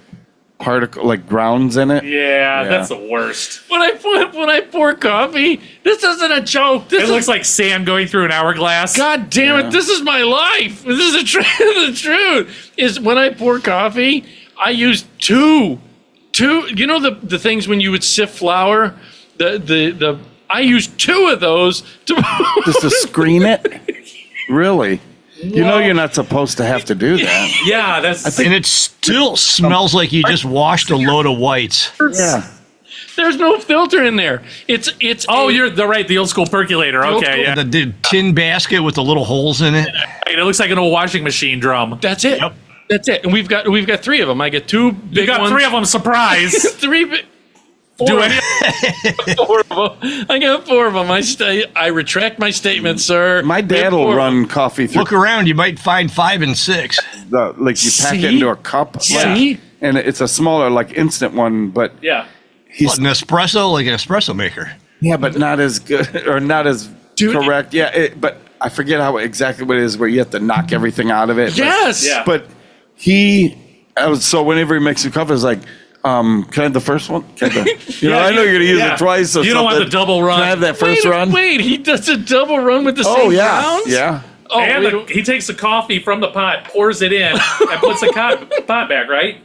particle, like grounds in it. Yeah, that's the worst. when I pour coffee, this isn't a joke. This It is looks like sand going through an hourglass. God damn it, this is my life. This is the truth. Is when I pour coffee, I use two. You know the things when you would sift flour? I use 2 of those to Just to screen it. Really? You know you're not supposed to have to do that. Yeah, that's. And it still smells like you just washed a load of whites. Yeah. There's no filter in there. It's Oh, you're right. The old school percolator. old Okay, school- yeah. The tin basket with the little holes in it. It looks like an old washing machine drum. that's it. Yep. That's it. And we've got 3 of them. I get 2 big You got ones. 3 of them. Surprise. 3 big. Do 4 any? 4 of them. I got 4 of them. I retract my statement, sir. My We have dad 4 will of run them. coffee through Look around, you might find 5 and 6. like you pack it See? into a cup. See? And it's a smaller, like instant one, but Yeah. What, an espresso, like an espresso maker. yeah, but not as good or not as Dude, correct. Yeah, but I forget how exactly what it is where you have to knock everything out of it. Yes. Yeah. But so whenever he makes a coffee, it's like, can I have the first one? Can I have the- I know you're gonna use yeah. it twice. Or You don't want something. the double run. Can I have that first run? Wait, he does a double run with the Oh same yeah, grounds? yeah. Oh, And we don't- he takes the coffee from the pot, pours it in, and puts the pot back, right?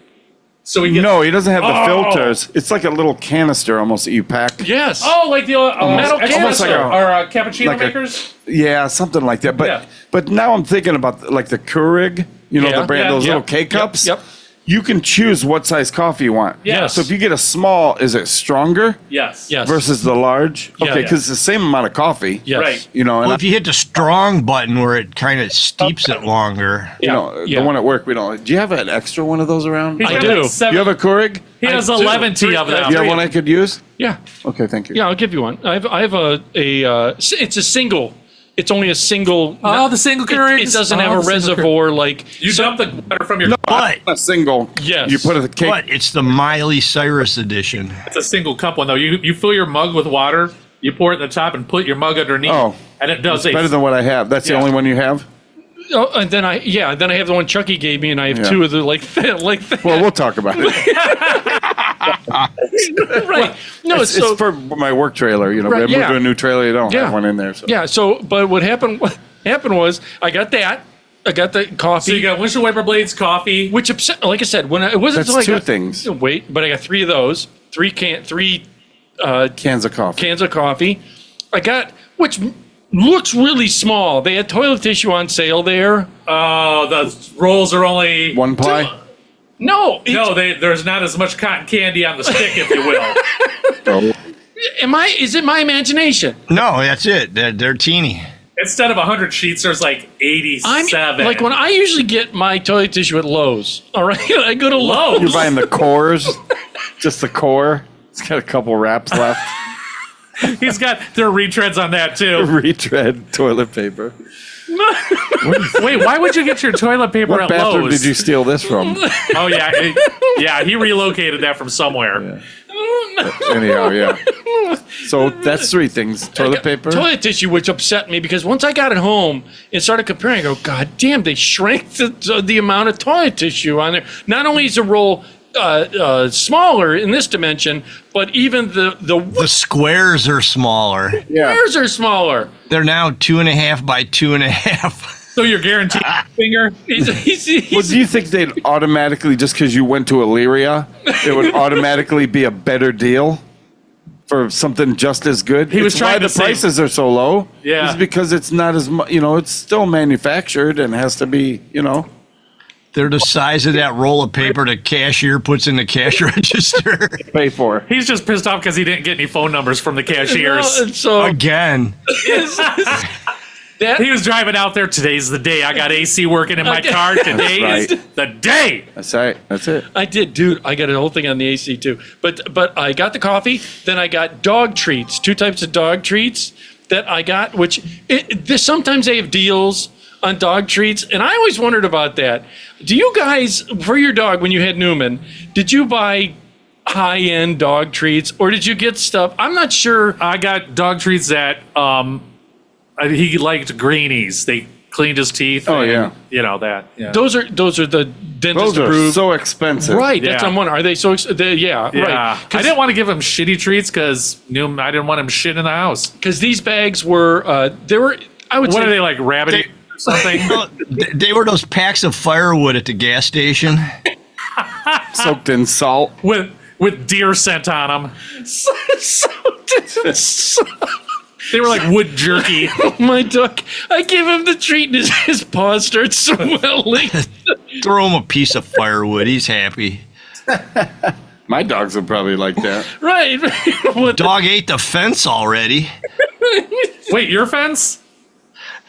So he gets. No, he doesn't have the Oh. filters. It's like a little canister almost that you pack. yes. Oh, like the Metal almost like canister. our cappuccino like a- makers. Yeah, something like that. But Yeah. but now I'm thinking about like the Keurig, you know, Yeah. the brand, Yeah. those Yep. little K cups. Yep. You can choose what size coffee you want. Yes. So if you get a small, is it stronger Yes. Yes. versus the large? Yeah. Okay, because it's the same amount of coffee. Yes. Right. You know, and Well, if you hit the strong button where it kind of steeps it longer. you know, Yeah. the one at work, we don't. Do you have an extra one of those around? He's I got do. like 7 You have a Keurig? He has I do. 11 of them. You have one I could use? Yeah. Okay, thank you. Yeah, I'll give you one. I have it's a single. It's only a single. Oh, the single Keurig. It doesn't have a reservoir like. You dump the water from your. But, A single. Yes. You put a cake. but it's the Miley Cyrus edition. It's a single cup one though. You fill your mug with water. You pour it in the top and put your mug underneath. Oh. And it does Better than what I have. That's the Yeah. only one you have? Oh, and then I have the one Chucky gave me, and I have Yeah. 2 of the like that. Well, we'll talk about it. right. No, It's for my work trailer. You know, Right, I moved yeah. to a new trailer. You don't Yeah. have one in there. So. yeah. So, but what happened was I got that. I got the coffee. So you got windshield wiper blades, coffee. which upset, like I said, when it wasn't That's until I 2 got, things. Wait, but I got 3 of those. 3 Cans of coffee. cans of coffee. I got, which looks really small. They had toilet tissue on sale there. Oh, the rolls are only One ply? No, No, there's not as much cotton candy on the stick, if you will. Is it my imagination? No, that's it. They're teeny. Instead of 100 sheets, there's like 87. Like when I usually get my toilet tissue at Lowe's. All right, I go to Lowe's. You're buying the cores, just the core. It's got a couple wraps left. He's got their retreads on that too. Retread toilet paper. Wait, why would you get your toilet paper What at bathroom Lowe's? did you steal this from? Oh yeah, he relocated that from somewhere. Anyhow, yeah. So that's three things: toilet paper. Toilet tissue, which upset me because once I got it home and started comparing, I go, God damn, they shrank the amount of toilet tissue on there. Not only is the roll smaller in this dimension, but even The squares are smaller. squares are smaller. They're now 2.5 by 2.5. So you're guaranteed finger. Well, do you think they'd automatically, just because you went to Illyria, it would automatically be a better deal for something just as good? He was It's trying why to the prices are so low. Yeah. It's because it's not as much, it's still manufactured and has to be, They're the size of that roll of paper the cashier puts in the cash register. pay for. He's just pissed off because he didn't get any phone numbers from the cashiers. No, so Again. He was driving out there. Today's the day. I got AC working in my car. Today That's is the day. That's right. That's it. I did, dude. I got a whole thing on the AC too. But I got the coffee. Then I got dog treats. 2 types of dog treats that I got. Which sometimes they have deals on dog treats, and I always wondered about that. Do you guys, for your dog, when you had Newman, did you buy high-end dog treats, or did you get stuff? I'm not sure. I got dog treats that he liked greenies. They cleaned his teeth. Oh, and, yeah. You know that. Yeah. Those are the dentist Those are approved. so expensive. Right, that's Yeah. what I'm wondering. Are they so? Yeah, Yeah. right. I didn't want to give him shitty treats because I didn't want him shitting in the house. Because these bags were, they were. I would What say are they like, rabbit ears or something? They were those packs of firewood at the gas station. Soaked in salt. with deer scent on them. so They were like wood jerky. my dog. I gave him the treat, and his paws start swelling. Throw him a piece of firewood. He's happy. My dogs would probably like that. Right. What the- Dog ate the fence already. Wait, your fence?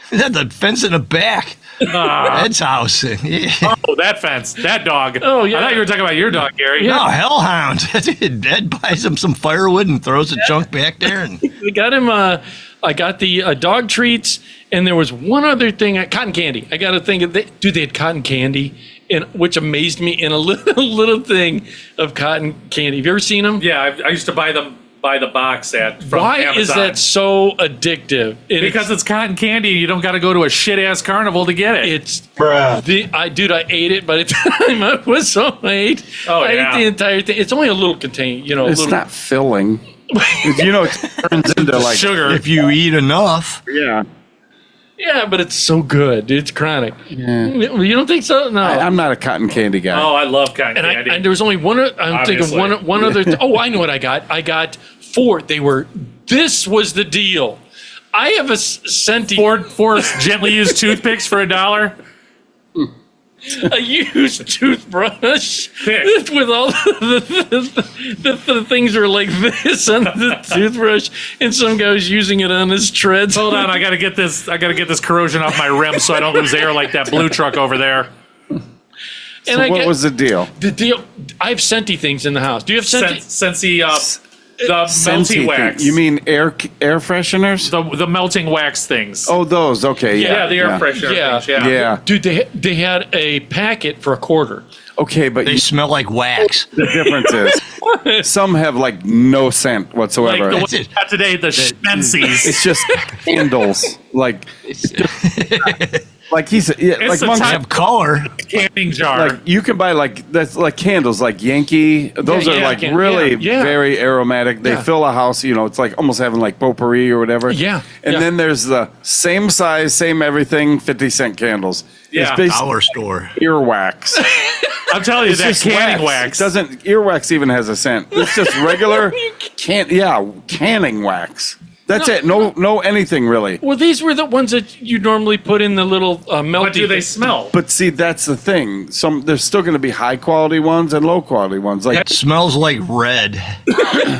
The fence in the back. Ed's house. Yeah. Oh, that fence. That dog. Oh, yeah. I thought you were talking about your dog, Gary. No, hellhound. Ed buys him some firewood and throws the junk back there. And I got him. I got the dog treats, and there was one other thing. Cotton candy. I got to think of they had cotton candy, which amazed me in a little thing of cotton candy. Have you ever seen them? Yeah, I used to buy them by the box from Why Amazon. is that so addictive? Because it's cotton candy and you don't got to go to a shit ass carnival to get it. It's I ate it by the time I was home. I ate the entire thing. It's only a little contained, It's not filling. It turns into like sugar. if you eat enough, Yeah. Yeah, but it's so good. It's chronic. Yeah. You don't think so? No. I'm not a cotton candy guy. Oh, I love cotton and candy. and there was only one. I'm thinking one other. Oh, I know what I got. I got 4. This was the deal. I have a Senti. Four gently used toothpicks for $1. A used toothbrush Pick. with all the things are like this on the toothbrush, and some guy was using it on his treads. Hold on, I gotta get this corrosion off my rim so I don't lose air like that blue truck over there. And What was the deal? the deal? I have Senti things in the house. Do you have Senti? Sensi, the Scentsy melting wax. thing. You mean air fresheners? the melting wax things? Oh, those. Okay. yeah, the air freshener Yeah. things. Yeah. Yeah. Dude, they had a packet for $0.25. Okay, but they smell like wax. the difference is some have like no scent whatsoever. Like the That's one it. we got today, the Schmenzies. It's just candles. Like he's It's like the monks type- have Have color. canning jar. like you can buy that's like candles like Yankee. Those are like really very aromatic. They Yeah. fill a house. It's like almost having like potpourri or whatever. Yeah, And yeah. then there's the same size, same everything, 50-cent candles. Yeah. It's basically Dollar store. earwax. I'm telling you, It's that just canning wax. Doesn't earwax even has a scent? It's just regular canning wax. That's it. No anything really. Well, these were the ones that you normally put in the little melty. What do they smell? But see, that's the thing. There's still going to be high quality ones and low quality ones. Like It smells like red.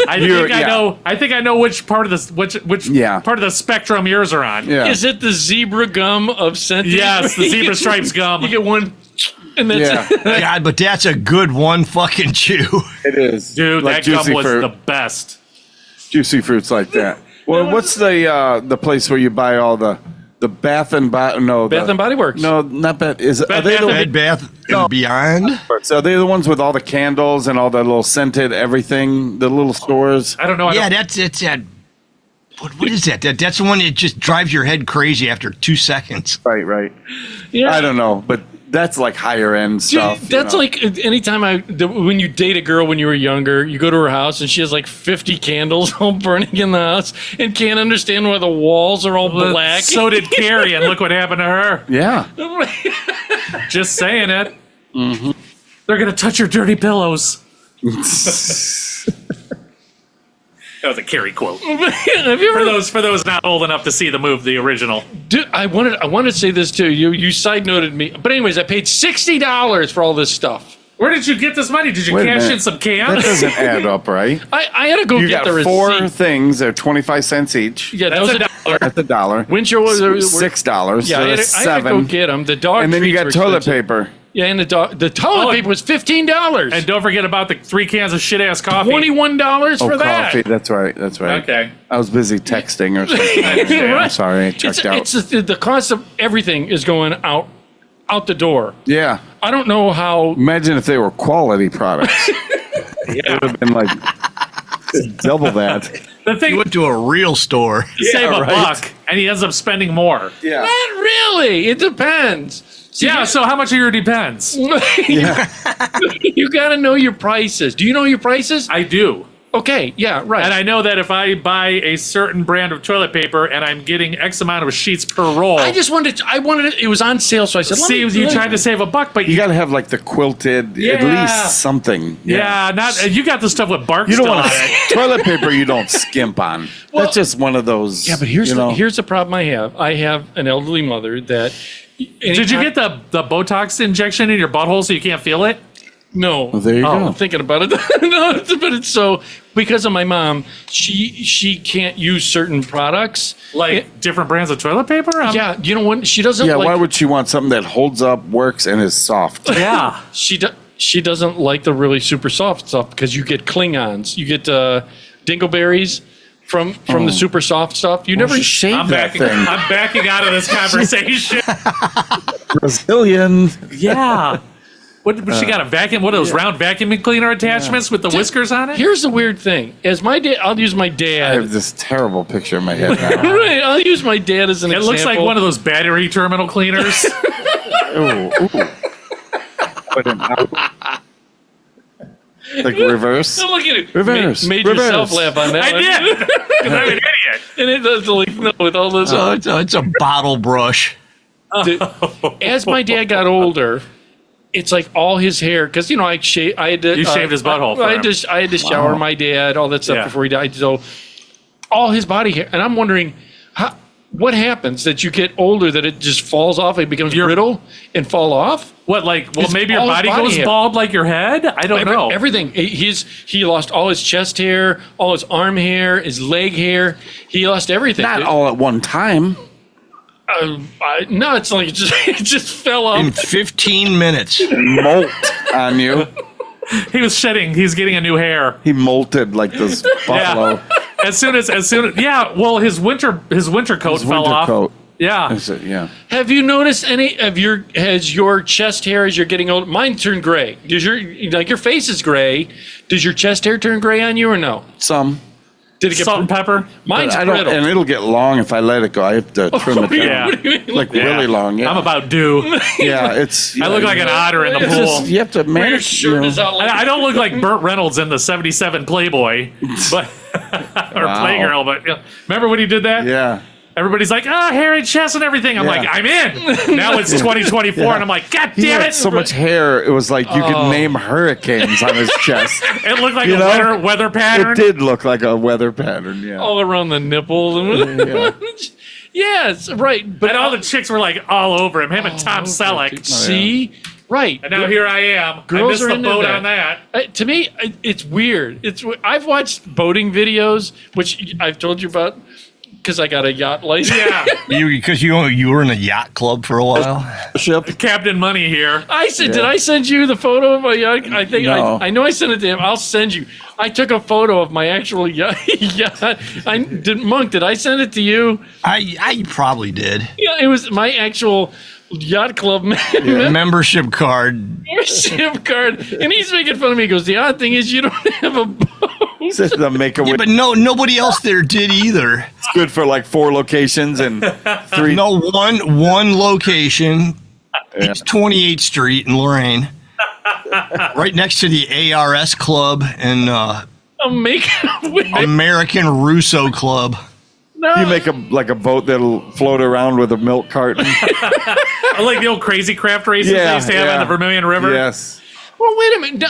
I think I know which part of the which Yeah. part of the spectrum yours are on. Yeah. Is it the zebra gum of scented? Yes, the zebra stripes gum. You get one, and that's Yeah. it. God, but that's a good one fucking chew. it is, Dude, like that gum juicy was fruit. the best. Juicy fruits like that. Well, what's the place where you buy all the Bath and Body? No, Bath and Body Works. No, not Bath. Are they Bath the and Bed Bath and Beyond. So are they the ones with all the candles and all the little scented everything? The little stores. I don't know. Yeah, that's that. What is that? That's the one that just drives your head crazy after 2 seconds. Right. Yeah. I don't know, but that's like higher end Dude, stuff. that's like anytime when you date a girl when you were younger, you go to her house and she has like 50 candles all burning in the house and can't understand why the walls are all black. So did Carrie, and look what happened to her. Yeah. Just saying it. They're gonna touch your dirty pillows. That was a Carrie quote. Have you ever? For those not old enough to see the original. Dude, I wanted to say this too. You side noted me, but anyways, I paid $60 for all this stuff. Where did you get this money? Did you Wait a cash minute. in some That cans? doesn't add up, right? I had to go You get got the four receipt. things. They're 25 cents each. Yeah, that That's was a $1. That's $1. Windshield was $6. Yeah, so I had, that's I had to go $7. get them. The dog And then you treats got were toilet expensive. paper. Yeah, and the toilet Oh, paper was $15. And don't forget about the 3 cans of shit ass coffee. $21 for Oh, that. coffee. That's right. Okay. I was busy texting or something. I'm Right. sorry. I checked out. It's the cost of everything is going out the door. Yeah. I don't know how. Imagine if they were quality products. It would have been like double that. The You thing, went to a real store. save a right. buck, and he ends up spending more. Yeah. Not really. It depends. See, Yeah, so how much are your depends? you got to know your prices. Do you know your prices? I do. Okay, yeah, right. And I know that if I buy a certain brand of toilet paper and I'm getting X amount of sheets per roll, I wanted it. It was on sale, so I said, see, you tried to save a buck, but You got to have like the quilted, at Yeah. least something. yeah, not you got the stuff with bark You don't still want on it. toilet paper. You don't skimp on. Well, That's just one of those. Yeah, but here's you know, here's the problem I have. I have an elderly mother that. Did you get the Botox injection in your butthole so you can't feel it? No. Well, there you I'm go. thinking about it. No, but it's so because of my mom, she can't use certain products. Like different brands of toilet paper? Yeah, you know what? She doesn't. Yeah. like, Why would she want something that holds up, works, and is soft? Yeah. she doesn't like the really super soft stuff because you get Klingons, you get dingleberries from the super soft stuff. You never shave I'm that backing, thing. I'm backing out of this conversation. Brazilian. Yeah. What she got a vacuum? What are those round vacuum cleaner attachments with the whiskers on it? Here's the weird thing: as my dad, I'll use my I dad. have this terrible picture in my head now. Right, I'll use my dad as an It example. looks like one of those battery terminal cleaners. Ooh. But like reverse. Look at it. Reverse. Made Reverse. yourself laugh on that. I one. did because I'm an idiot. And it does like no with all this. So it's a bottle brush. As my dad got older, it's like all his hair because I I had to. You shaved his butthole for I him. had to shower my dad, all that stuff Yeah. before he died. So all his body hair, and I'm wondering what happens that you get older that it just falls off, it becomes brittle and fall off. What, like, well, It's maybe your all body body goes hair. bald like your head? I don't know. Everything. He lost all his chest hair, all his arm hair, his leg hair. He lost everything. Not all at one time. No, it's like it just fell In off. 15 minutes. Molt on you. He was shedding. He's getting a new hair. He molted like this buffalo. As soon as yeah. Well, his winter coat fell winter off. coat. Yeah. Is it? Yeah. Have you noticed any of has your chest hair as you're getting old? Mine turned gray. Does your face is gray? Does your chest hair turn gray on you or no? Some. Did it get Salt and pepper. Mine's I don't, brittle. and it'll get long if I let it go. I have to trim it down. Yeah. What do you mean? Like really long. Yeah. I'm about due. Yeah. It's. I look like an otter in the It's pool. just- You have to Your manage. shirt is out like I don't look like Burt Reynolds in the '77 Playboy, but or Wow. Playgirl. But remember when he did that? Yeah. everybody's like, oh, hair and chest and everything. I'm Yeah. like, I'm in. Now it's 2024, and I'm like, God He damn had it! so much hair, it was like you could name hurricanes on his chest. It looked like You a know? weather pattern. It did look like a weather pattern, yeah. All around the nipple. Yes, right. But And all the chicks were like all over him and Tom Selleck. see, right. And now here I am. I Girls missed are the into boat that. on that. To me, it's weird. I've watched boating videos, which I've told you about because I got a yacht license. Yeah. Because you were in a yacht club for a while. Ship. Captain Money here. I said, did I send you the photo of my yacht? I think No. I know I sent it to him. I'll send you. I took a photo of my actual yacht. Monk, did I send it to you? I probably did. Yeah, it was my actual yacht club Membership card. membership card. And he's making fun of me. He goes, the odd thing is you don't have a boat. The make a Yeah, but nobody else there did either. It's good for like 4 locations and 3. No, one location. It's 28th Street in Lorraine, right next to the ARS Club and I'm making American Russo Club. You make a boat that'll float around with a milk carton. I like the old crazy craft races they used to have on the Vermilion River. Yes. Well, wait a minute.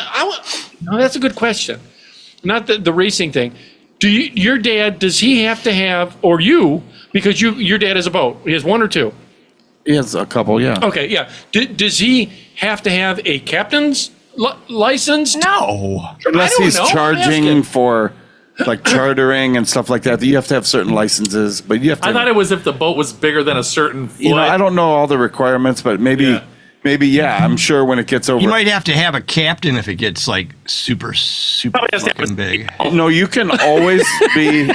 No, that's a good question. Not the racing thing. Your dad, does he have to have, or you, because your dad has a boat. He has 1 or 2. He has a couple, yeah. Okay, yeah. Does he have to have a captain's license? No. Unless I don't he's know. I'm charging asking. for like chartering and stuff like that. You have to have certain licenses, but you have to. I thought it was if the boat was bigger than a certain foot. You know, I don't know all the requirements, but maybe, I'm sure when it gets over. You might have to have a captain if it gets like super Probably has to have fucking big. No, you can always be.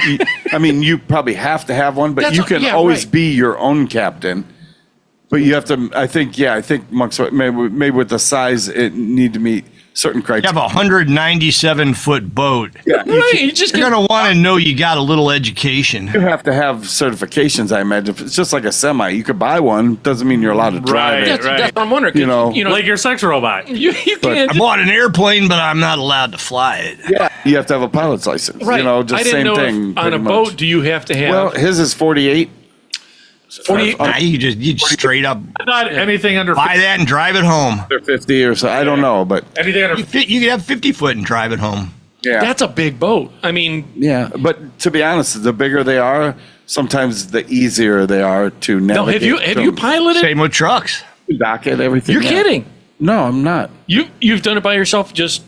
I mean, you probably have to have one, but That's you what- can yeah, always right. be your own captain. But you have to. I think Monk's right. Maybe with the size, it need to meet certain You criteria. have a 197-foot boat. Yeah, Right, you just You're gonna want to know you got a little education. you have to have certifications. I imagine it's just like a semi. You could buy one, doesn't mean you're allowed to drive Right. it. That's what I'm wondering. You know. like your sex robot. you can't. I bought an airplane, but I'm not allowed to fly it. Yeah, you have to have a pilot's license. Right. You know, just I didn't same know thing. if on pretty a much. boat, do you have to have? Well, his is 48. 48. Nah, you just straight up Not anything under buy that and drive it home. Or 50 or so. I don't know, but anything under. You could have 50-foot and drive it home. yeah. That's a big boat. I mean, Yeah, but to be honest, the bigger they are, sometimes the easier they are to no. navigate. Have you piloted? Same with trucks. docket everything? You're yeah. kidding. No, I'm not. You've done it by yourself. Just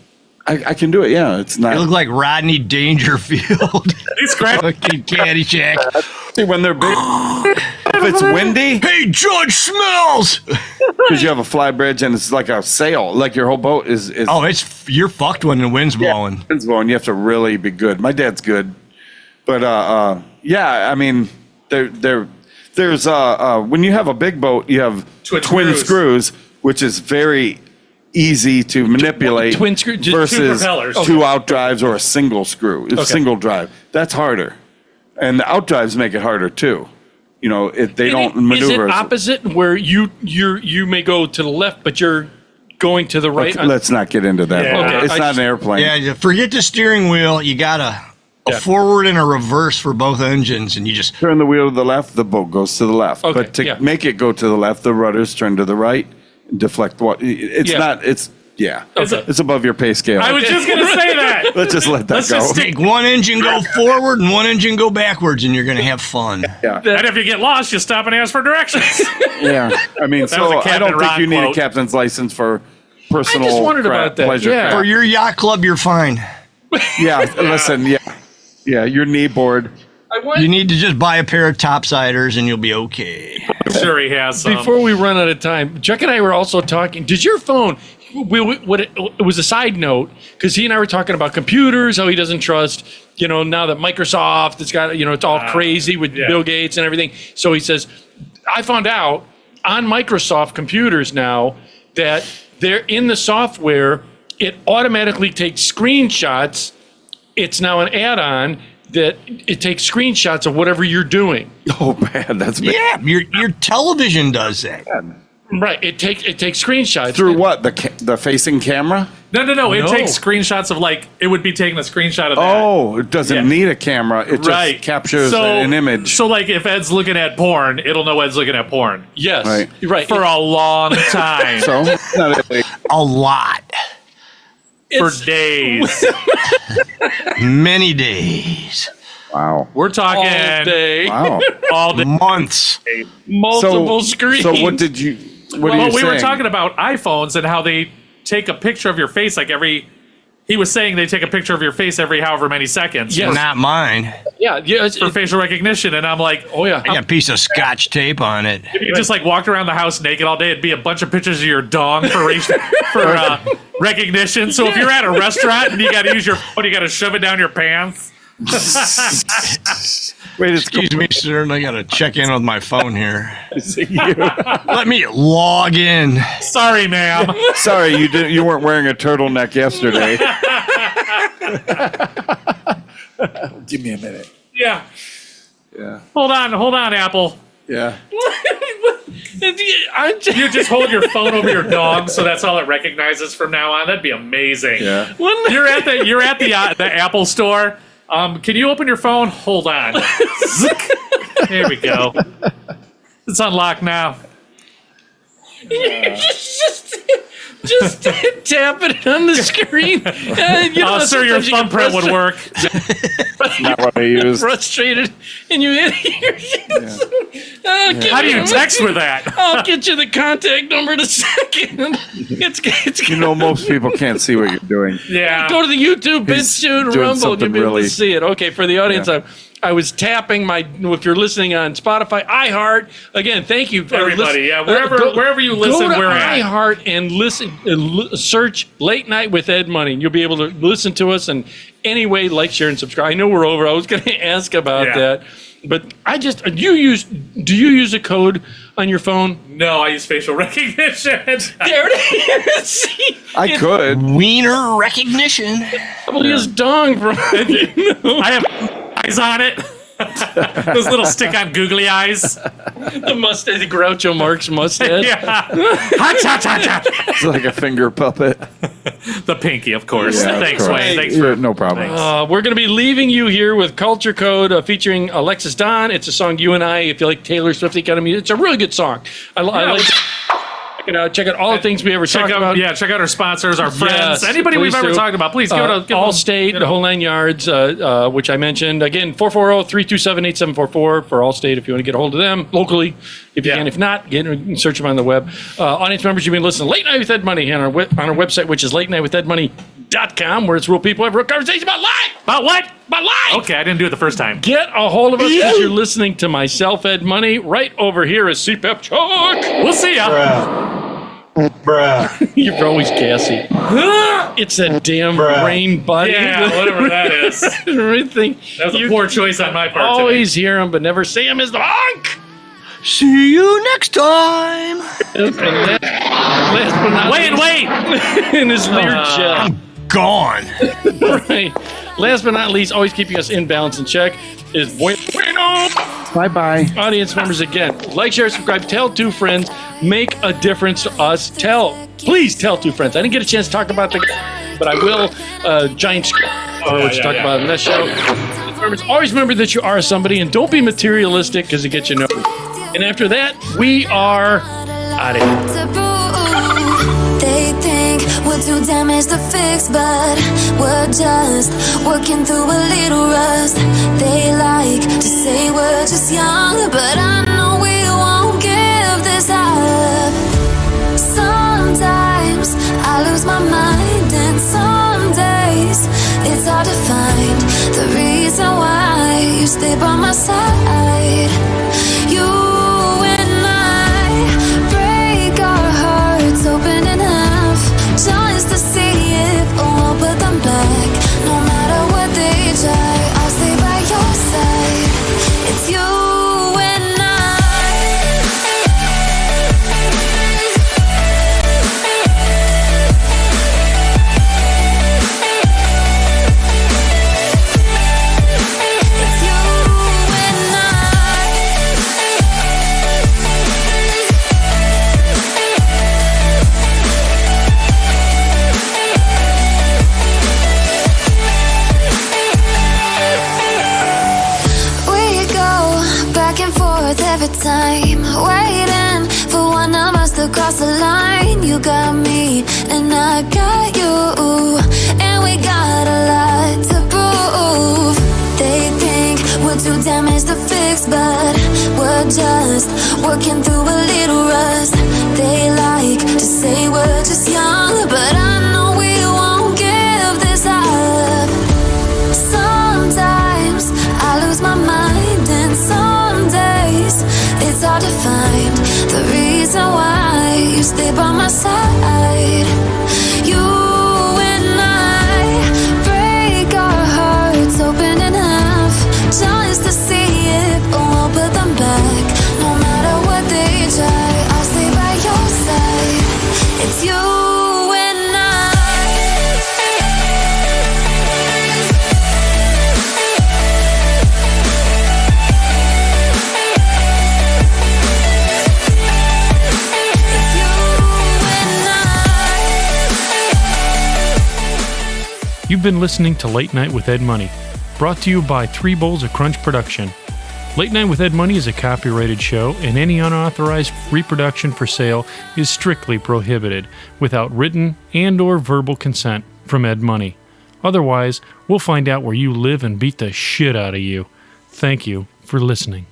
I can do it. Yeah, it's You look not. like Rodney Dangerfield. He's crap. Fucking Caddyshack. See, when they're big, if it's windy, Hey, Judge Smells! because you have a fly bridge and it's like a sail, like your whole boat is. Oh, you're fucked when the wind's blowing. Wind's blowing. You have to really be good. My dad's good, but yeah. I mean, there's when you have a big boat, you have Twin screws, which is very easy to manipulate. twin screw- just two versus propellers. two outdrives or a single screw. It's Okay. single drive. That's harder, and the outdrives make it harder too. You know, they don't Is maneuver. it opposite where you may go to the left, but you're going to the right? Let's not get into that. Yeah. Okay. Okay, It's I not just- an airplane. Yeah, forget the steering wheel. You got a Yeah. forward and a reverse for both engines, and you just Turn the wheel to the left, the boat goes to the left. Okay, But to yeah. make it go to the left, the rudders turn to the right, and deflect what? It's Yeah. not. It's yeah. Okay. It's above your pay scale. I was just gonna say that. Let's just let that Let's go. just make one engine go forward and one engine go backwards, and you're going to have fun. yeah. And if you get lost, you stop and ask for directions. Yeah. I mean, was a so I Captain don't think Ron you need a quote. captain's license for personal. I just wondered craft, about that. Pleasure Yeah. craft. For your yacht club, you're fine. Yeah. Listen. Yeah. Your knee board. You need to just buy a pair of topsiders, and you'll be okay. I'm sure he has some. Before we run out of time, Chuck and I were also talking. Did your phone? It was a side note because he and I were talking about computers. How he doesn't trust, now that Microsoft, it's got, it's all crazy with yeah. Bill Gates and everything. So he says, I found out on Microsoft computers now that they're in the software. It automatically takes screenshots. It's now an add-on that it takes screenshots of whatever you're doing. Oh, bad. That's bad. Yeah, your television does that. Right. It takes screenshots. Through what? The facing camera? No. It No. takes screenshots of it would be taking a screenshot of that. Oh, it doesn't need a camera. It just captures an image. So if Ed's looking at porn, it'll know Ed's looking at porn. Yes. Right. For a long time. So not really. A lot. For days. Many days. Wow. We're talking All day. Wow. all day. Months. Multiple screens. So what did you? What are Well, you we were saying? talking about iPhones and how they take a picture of your face he was saying they take a picture of your face every however many seconds Yes. Not mine. Yeah. for facial recognition. And I'm like, Oh yeah. I got a piece of scotch tape on it. if you just walked around the house naked all day, it'd be a bunch of pictures of your dong for recognition. So if you're at a restaurant and you got to use your phone, you got to shove it down your pants. Wait, it's Excuse me, sir. I got to check in with my phone here. Let me log in. Sorry, ma'am. Sorry, you weren't wearing a turtleneck yesterday. Give me a minute. Yeah. Yeah. Hold on, Apple. Yeah. You just hold your phone over your dog, so that's all it recognizes from now on. That'd be amazing. Yeah. You're at the Apple store. Can you open your phone? Hold on. There we go. It's unlocked now. Just tap it on the screen. Sir, your thumbprint would work. Not what I use. Frustrated, and you hit How do you text with that? I'll get you the contact number in a second. It's You know, most people can't see what you're doing. Yeah. go to the YouTube, He's BitChute, doing Rumble, and something you'll be able really- to see it. Okay, for the audience, Yeah. I was tapping if you're listening on Spotify, iHeart. Again, thank you for Everybody, listening. wherever you listen, go to we're at. iHeart and listen. Search Late Night with Ed Money. You'll be able to listen to us. And anyway, like, share, and subscribe. I know we're over. I was going to ask about that, but do you use a code on your phone? No, I use facial recognition. There it is. See? I could. Wiener recognition. Probably his dong from. I have eyes on it. Those little stick-on googly eyes. The mustache, the Groucho Marx mustache. Yeah. Ha-cha-cha-cha. It's like a finger puppet. The pinky, of course. Yeah, of Thanks, course. Wayne. Thanks Yeah, for no problem. We're going to be leaving you here with Culture Code featuring Alexis Dawn. It's a song you and I, if you like Taylor Swift Academy, it's a really good song. I like it. Check it out. Check out all the things we ever talked about. Yeah, check out our sponsors, our friends, Yes, anybody we've please ever do. talked about. Please go to Allstate, the whole 9 yards, which I mentioned. Again, 440-327-8744 for Allstate if you want to get a hold of them locally. If you can. If not, search them on the web. Audience members, you've been listening to Late Night with Ed Money on our website, which is latenightwithedmoney.com, where it's real people have real conversations about life. About what? About life. Okay, I didn't do it the first time. Get a hold of us because you're listening to myself, Ed Money. Right over here is CPAP Chuck. We'll see ya. You're always gassy. It's that damn rain buddy. Yeah, whatever that is. Everything. That was a You poor choice on my part. always hear him, but never say him as the honk. See you next time. Last but not Wait. in his weird shell. Gone. Right. Last but not least, always keeping us in balance and check is Bueno. Bye-bye. Audience members, again, like, share, subscribe, tell 2 friends, make a difference to us. Please tell 2 friends. I didn't get a chance to talk about but I will. Giant which talk about in that show. Always remember that you are somebody, and don't be materialistic because it gets you nowhere. And after that, we are out of here. They think we're too damaged to fix, but we're just working through a little rust. They like to say we're just young, but I know we won't give this up. Sometimes I lose my mind, and some days it's hard to find the reason why you stay by my side. You and I break our hearts open in half just to see if we'll put them back. No matter what they try, I'll stay by your side. It's you and You got me, and I got you, and we got a lot to prove. They think we're too damaged to fix, but we're just working through a little rust. They like to say we're just young, but I know we won't give this up. Sometimes I lose my mind, and some days it's hard to find the reason why you stay by my side. You and I break our hearts open in half just to see it, but won't put them back. No matter what they try, I'll stay by your side. It's you and I. It's you and I. You've been listening to Late Night with Ed Money, brought to you by 3 Bowls of Crunch Production. Late Night with Ed Money is a copyrighted show, and any unauthorized reproduction for sale is strictly prohibited without written and/or verbal consent from Ed Money. Otherwise, we'll find out where you live and beat the shit out of you. Thank you for listening.